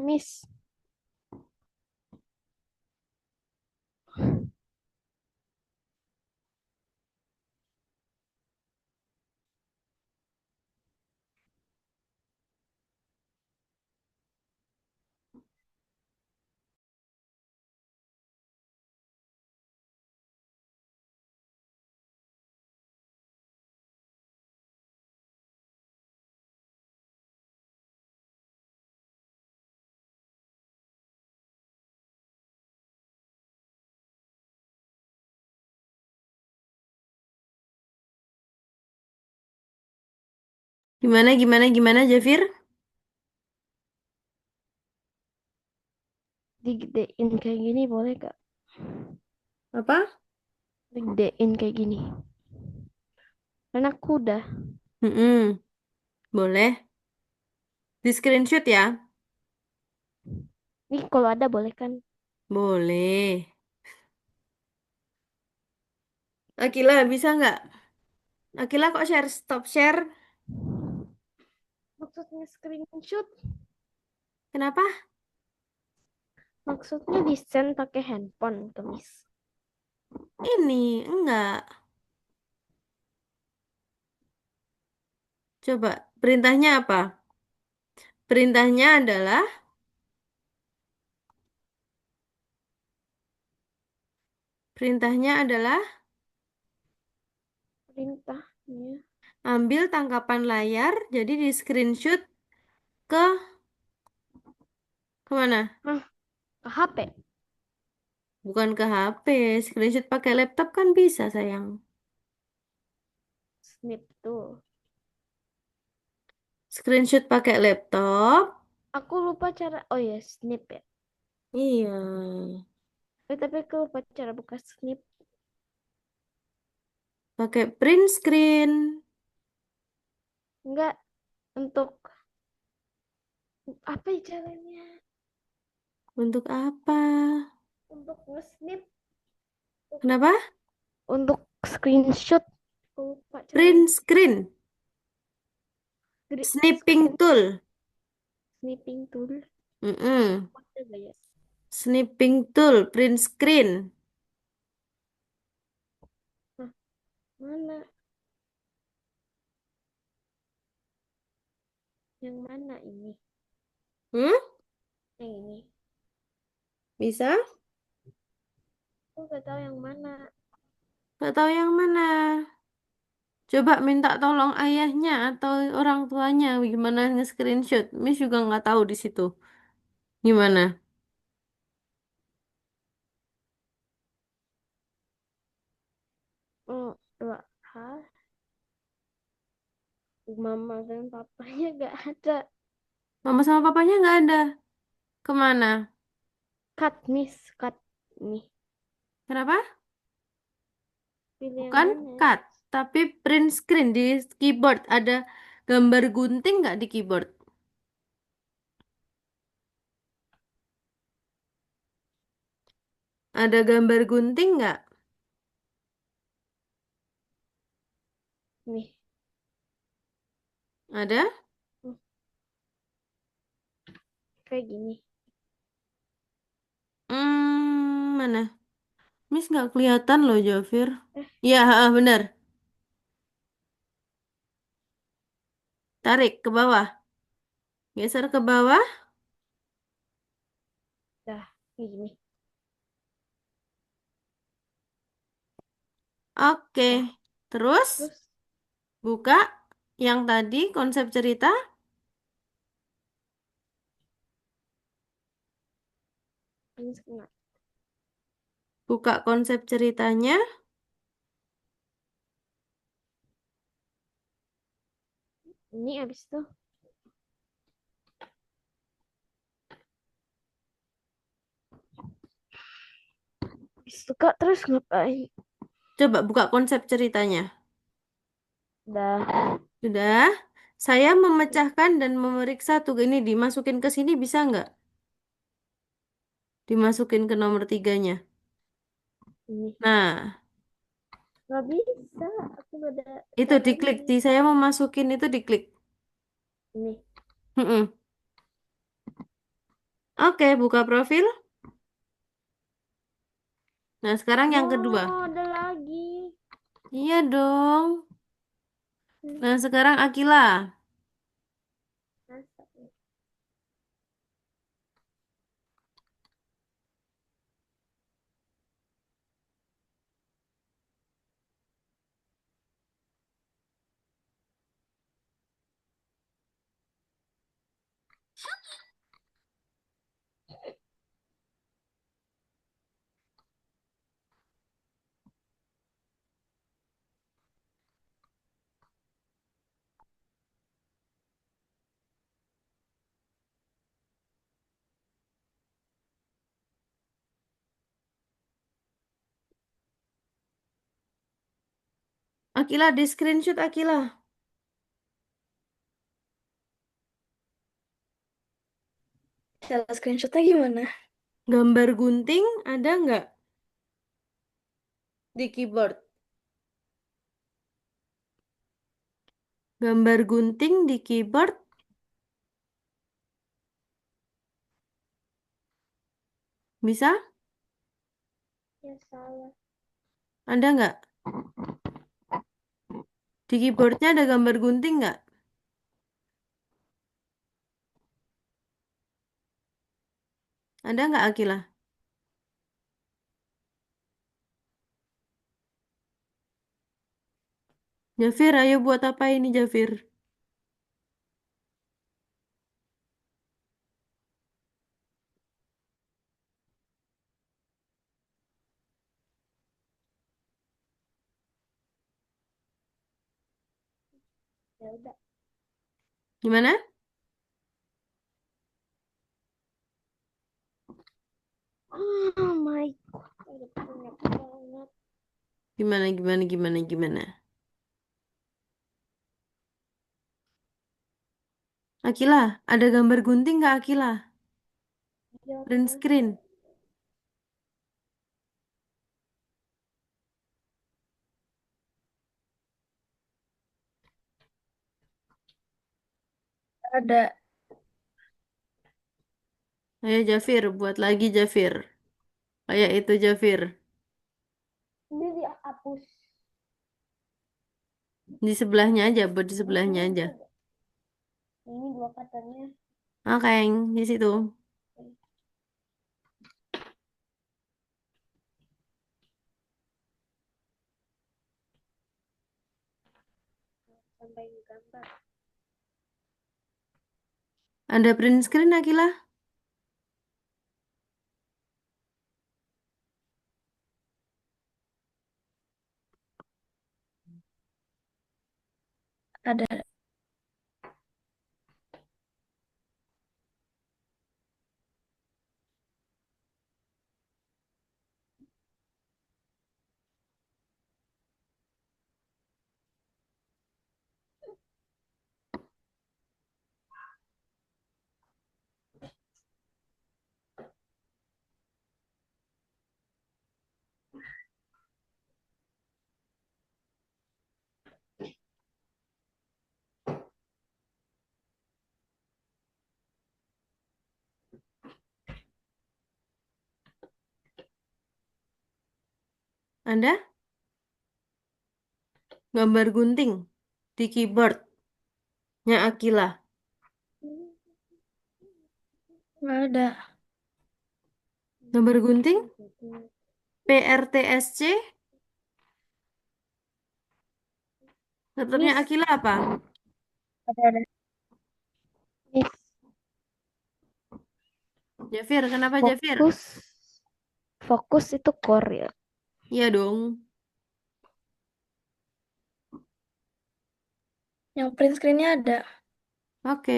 Miss, Gimana, gimana, gimana, Jafir? Digedein kayak gini boleh gak? Apa? Digedein kayak gini. Karena aku udah. Mm-mm. Boleh. Di screenshot ya? Nih kalau ada boleh kan? Boleh. Akila, bisa nggak? Akila kok share, stop share? Maksudnya screenshot. Kenapa? Maksudnya di send pakai handphone, tulis. Ini, enggak. Coba, perintahnya apa? Perintahnya adalah, perintahnya adalah Perintahnya. ambil tangkapan layar, jadi di screenshot ke kemana? Hah, ke HP. Bukan ke HP, screenshot pakai laptop kan bisa sayang. Snip tuh. Screenshot pakai laptop, Aku lupa cara. Oh ya, snip ya. iya. Tapi aku lupa cara buka snip. Pakai print screen. Enggak, untuk apa ya caranya? Untuk apa? Untuk nge-snip. Kenapa? Untuk screenshot. Aku lupa caranya. Print screen. Snipping Screen tool. snipping tool. Mm-mm. Ada gak ya? Snipping tool, print screen. Hah, mana? Yang mana ini? Hmm? Yang ini. Bisa? Aku gak tahu yang mana. Gak tahu yang mana. Coba minta tolong ayahnya atau orang tuanya gimana nge-screenshot. Miss juga nggak tahu di situ. Gimana? Oh, dua hal. Mama dan papanya gak ada. Mama sama papanya nggak ada. Kemana? Cut, miss. Cut. Nih. Kenapa? Pilih yang Bukan mana? cut, tapi print screen di keyboard. Ada gambar gunting nggak di keyboard? Ada gambar gunting nggak? Nih. Ada? Hmm, kayak gini. Mana? Miss nggak kelihatan loh, Jafir. Eh, Iya, bener. Tarik ke bawah. Geser ke bawah. dah. Gini. Oke. Dah. Terus Terus, buka yang tadi konsep cerita. ini setengah. Buka konsep ceritanya. Ini abis itu. Abis itu kak, terus ngapain? Coba buka konsep ceritanya. Dah. Sudah. Saya memecahkan dan memeriksa tugas ini dimasukin ke sini bisa nggak? Dimasukin ke nomor tiganya. Ini. Nah, Gak bisa. Aku gak ada itu diklik. caranya. Di saya mau masukin itu diklik. Ini. Mm-mm. Oke, buka profil. Nah, sekarang yang kedua. Oh, ada lagi. Iya dong. Hmm, Nah, sekarang Akila. masa? Akila, di screenshot Akila. Cara screenshotnya gimana? Gambar gunting ada nggak di keyboard? Gambar gunting di keyboard bisa? Ya salah. Ada nggak? Di keyboardnya ada gambar gunting nggak? Ada nggak Akila? Jafir, ayo buat apa ini Jafir? Ya udah. Gimana? Oh my God. Udah banyak banget. Gimana, gimana, gimana, gimana? Akila, ada gambar gunting nggak Akila? Ya Print kan? screen. Ada. Ayo Jafir, buat lagi Jafir. Kayak itu Jafir. Ini dihapus. Di sebelahnya aja, buat di Ini sebelahnya ini aja. ada. Ini dua katanya. Oke, di situ. Sampai gambar. Ada print screen Akila? Ada. Ada gambar gunting di keyboardnya Akila. Nggak ada. Gambar gunting PRTSC, laptopnya Miss. Akila apa? Ada. Miss. Jafir, kenapa Jafir? Fokus. Fokus itu core ya. Iya dong. Yang print screennya ada. Oke.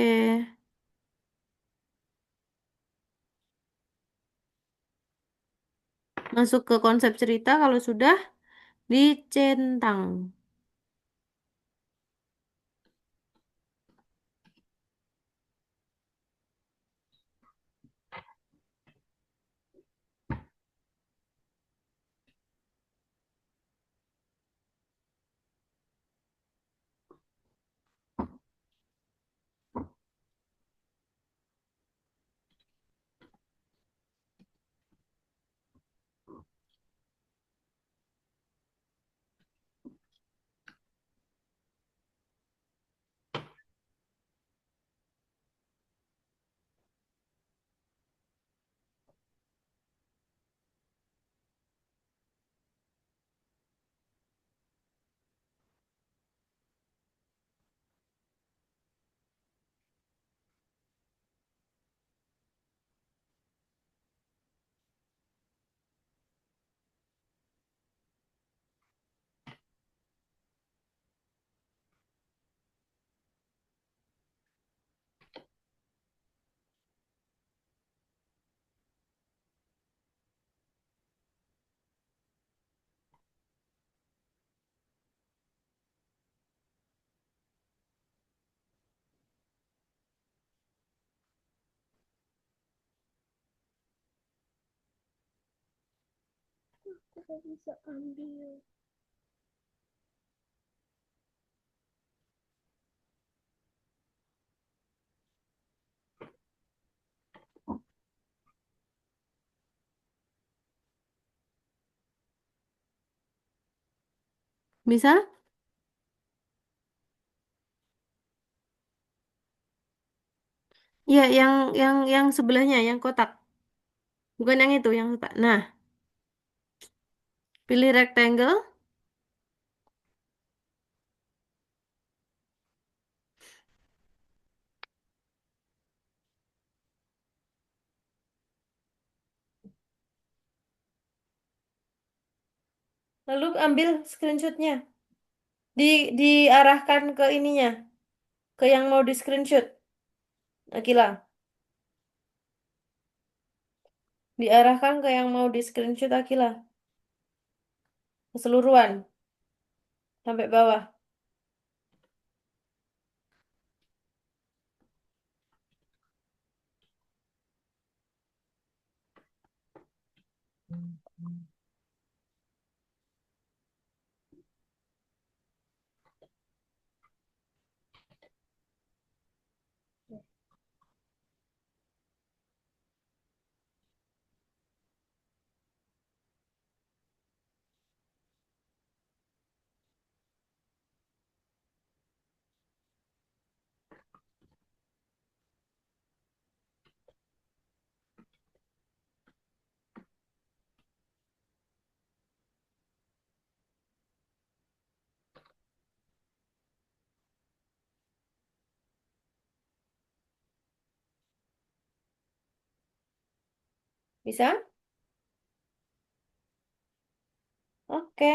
Masuk ke konsep cerita kalau sudah dicentang. Kita bisa ambil. Bisa? Iya, yang sebelahnya, yang kotak. Bukan yang itu, yang kotak. Nah, pilih rectangle, lalu ambil screenshotnya. Di diarahkan ke ininya, ke yang mau di screenshot. Akila, diarahkan ke yang mau di screenshot Akila. Keseluruhan, sampai bawah. Bisa? Oke.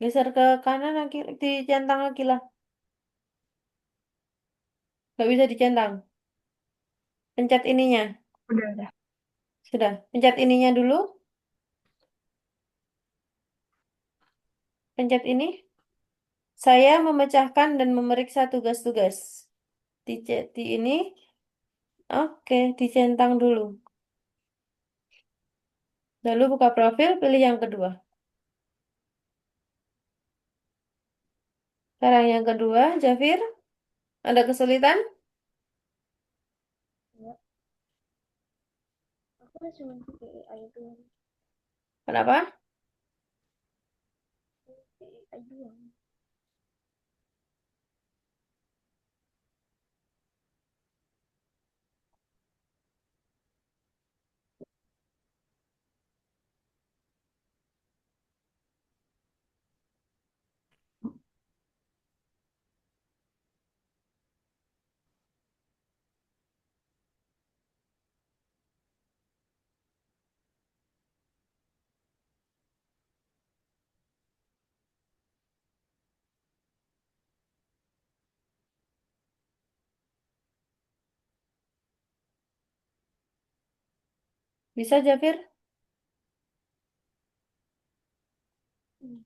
Geser ke kanan, dicentang Akila. Nggak bisa dicentang. Pencet ininya. Udah. Sudah. Pencet ininya dulu. Pencet ini. Saya memecahkan dan memeriksa tugas-tugas. Di ini. Oke, dicentang dulu. Lalu buka profil, pilih yang kedua. Sekarang yang kedua, Jafir, ada kesulitan? Ya, aku kan cuma pakai AI doang. Kenapa? Pakai AI doang. Bisa, Jafir? Hmm.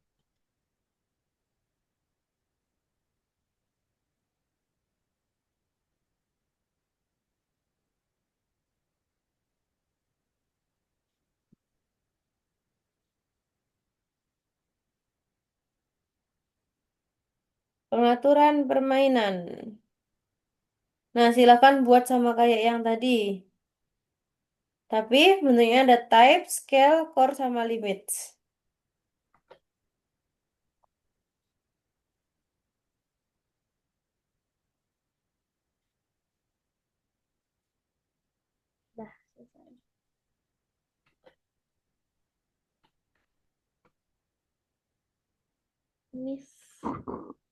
Pengaturan permainan. Nah, silakan buat sama kayak yang tadi. Tapi bentuknya ada type, scale, core, sama limits. Dah selesai. Ini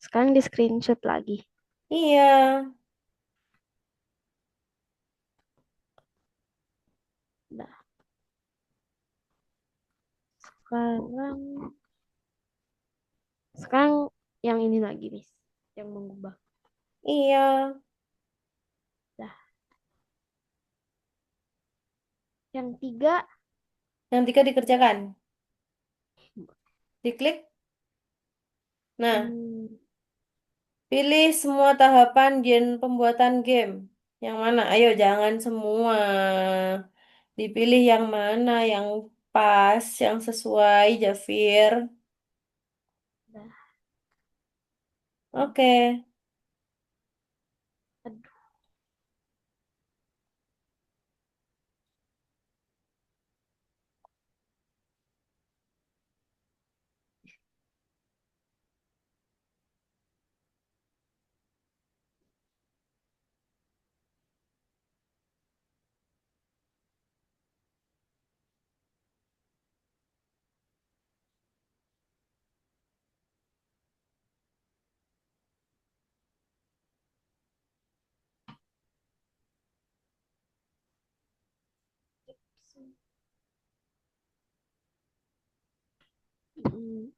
sekarang di screenshot lagi. Iya. Dah. Sekarang sekarang yang ini lagi, Miss. Yang mengubah. Iya. Dah. Yang tiga, Yang tiga dikerjakan. Diklik. Nah, hmm, pilih semua tahapan gen pembuatan game. Yang mana? Ayo, jangan semua. Dipilih yang mana yang pas, yang sesuai, Jafir. Dah. Oke. Aduh. Mm,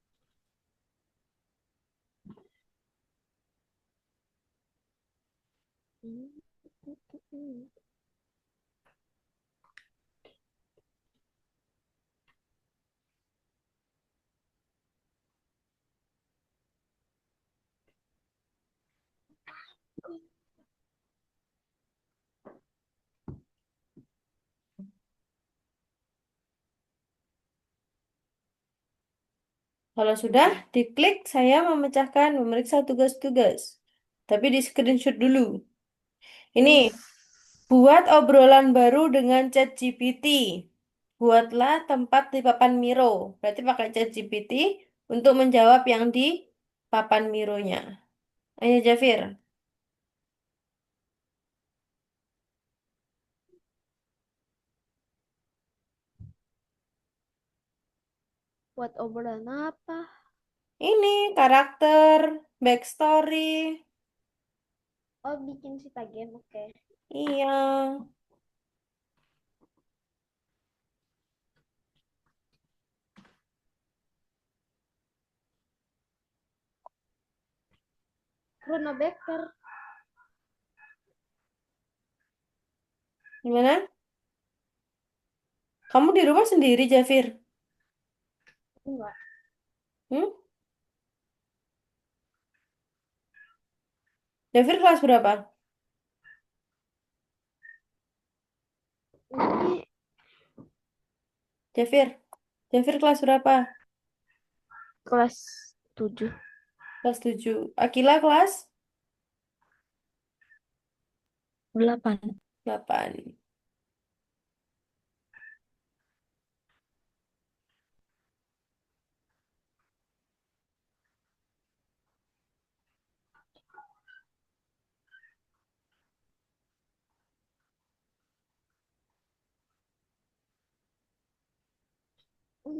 mm, mm. Kalau sudah, diklik saya memecahkan memeriksa tugas-tugas. Tapi di screenshot dulu. Ini, Yes. buat obrolan baru dengan ChatGPT. Buatlah tempat di papan Miro. Berarti pakai ChatGPT untuk menjawab yang di papan Mironya. Ayo, Jafir. Buat obrolan apa? Ini karakter, backstory. Oh, bikin cerita game, oke. Iya. Bruno Becker. Gimana? Kamu di rumah sendiri, Jafir? Enggak. Hmm? Jafir kelas berapa? Ini Jafir. Jafir kelas berapa? kelas 7. Kelas 7. Akila kelas 8. 8.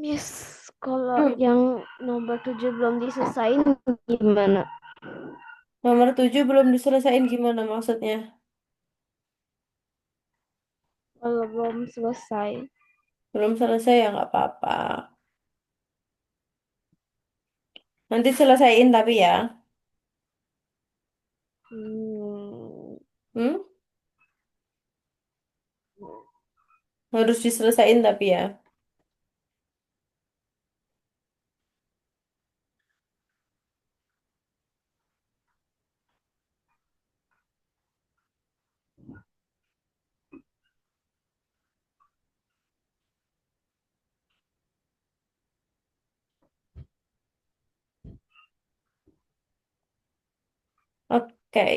Miss, kalau Hmm. yang nomor 7 belum diselesain gimana? Nomor 7 belum diselesain gimana maksudnya? Kalau belum selesai. Belum selesai ya nggak apa-apa. Nanti selesaiin tapi ya. Hmm, Hmm? Harus diselesain tapi ya. Oke.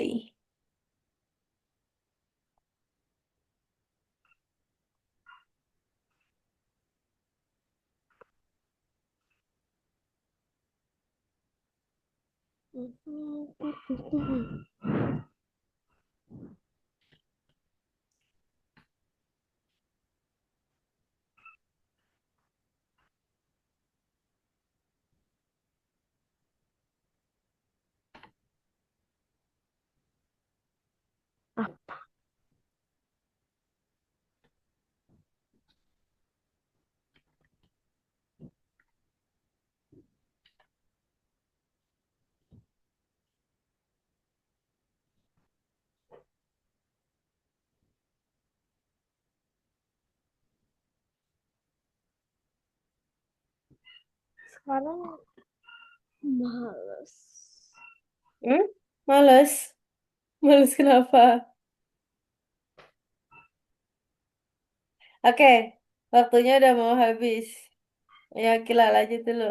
ah, sekarang males. Hmm? Males. Males kenapa? Oke, waktunya udah mau habis. Ya, Kila lanjut dulu.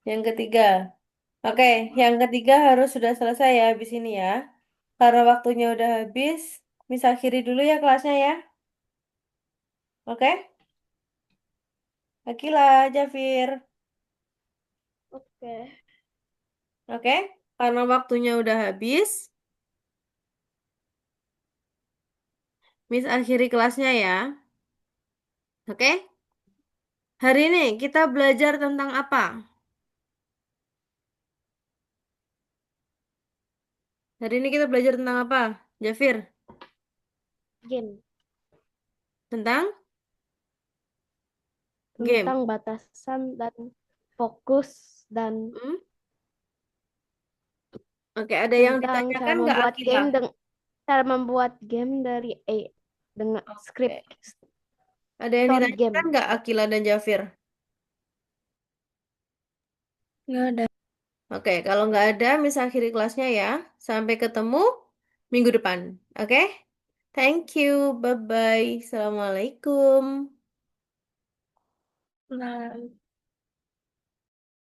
Yang ketiga. Oke, yang ketiga harus sudah selesai ya habis ini ya. Karena waktunya udah habis, Miss akhiri dulu ya kelasnya ya. Oke? Akila, Jafir. Oke. Oke? Karena waktunya udah habis, Miss akhiri kelasnya ya. Oke? Hari ini kita belajar tentang apa? Hari ini kita belajar tentang apa? Jafir, Game. tentang game. Tentang batasan dan fokus dan Hmm? Oke, ada yang tentang ditanyakan nggak Akila? cara membuat game dari dengan Oke. script Ada yang story ditanyakan game. nggak Akila dan Jafir? Nggak ada. Oke, kalau nggak ada, Miss akhiri kelasnya ya. Sampai ketemu minggu depan. Oke? Thank you. Bye-bye. Assalamualaikum. Nah,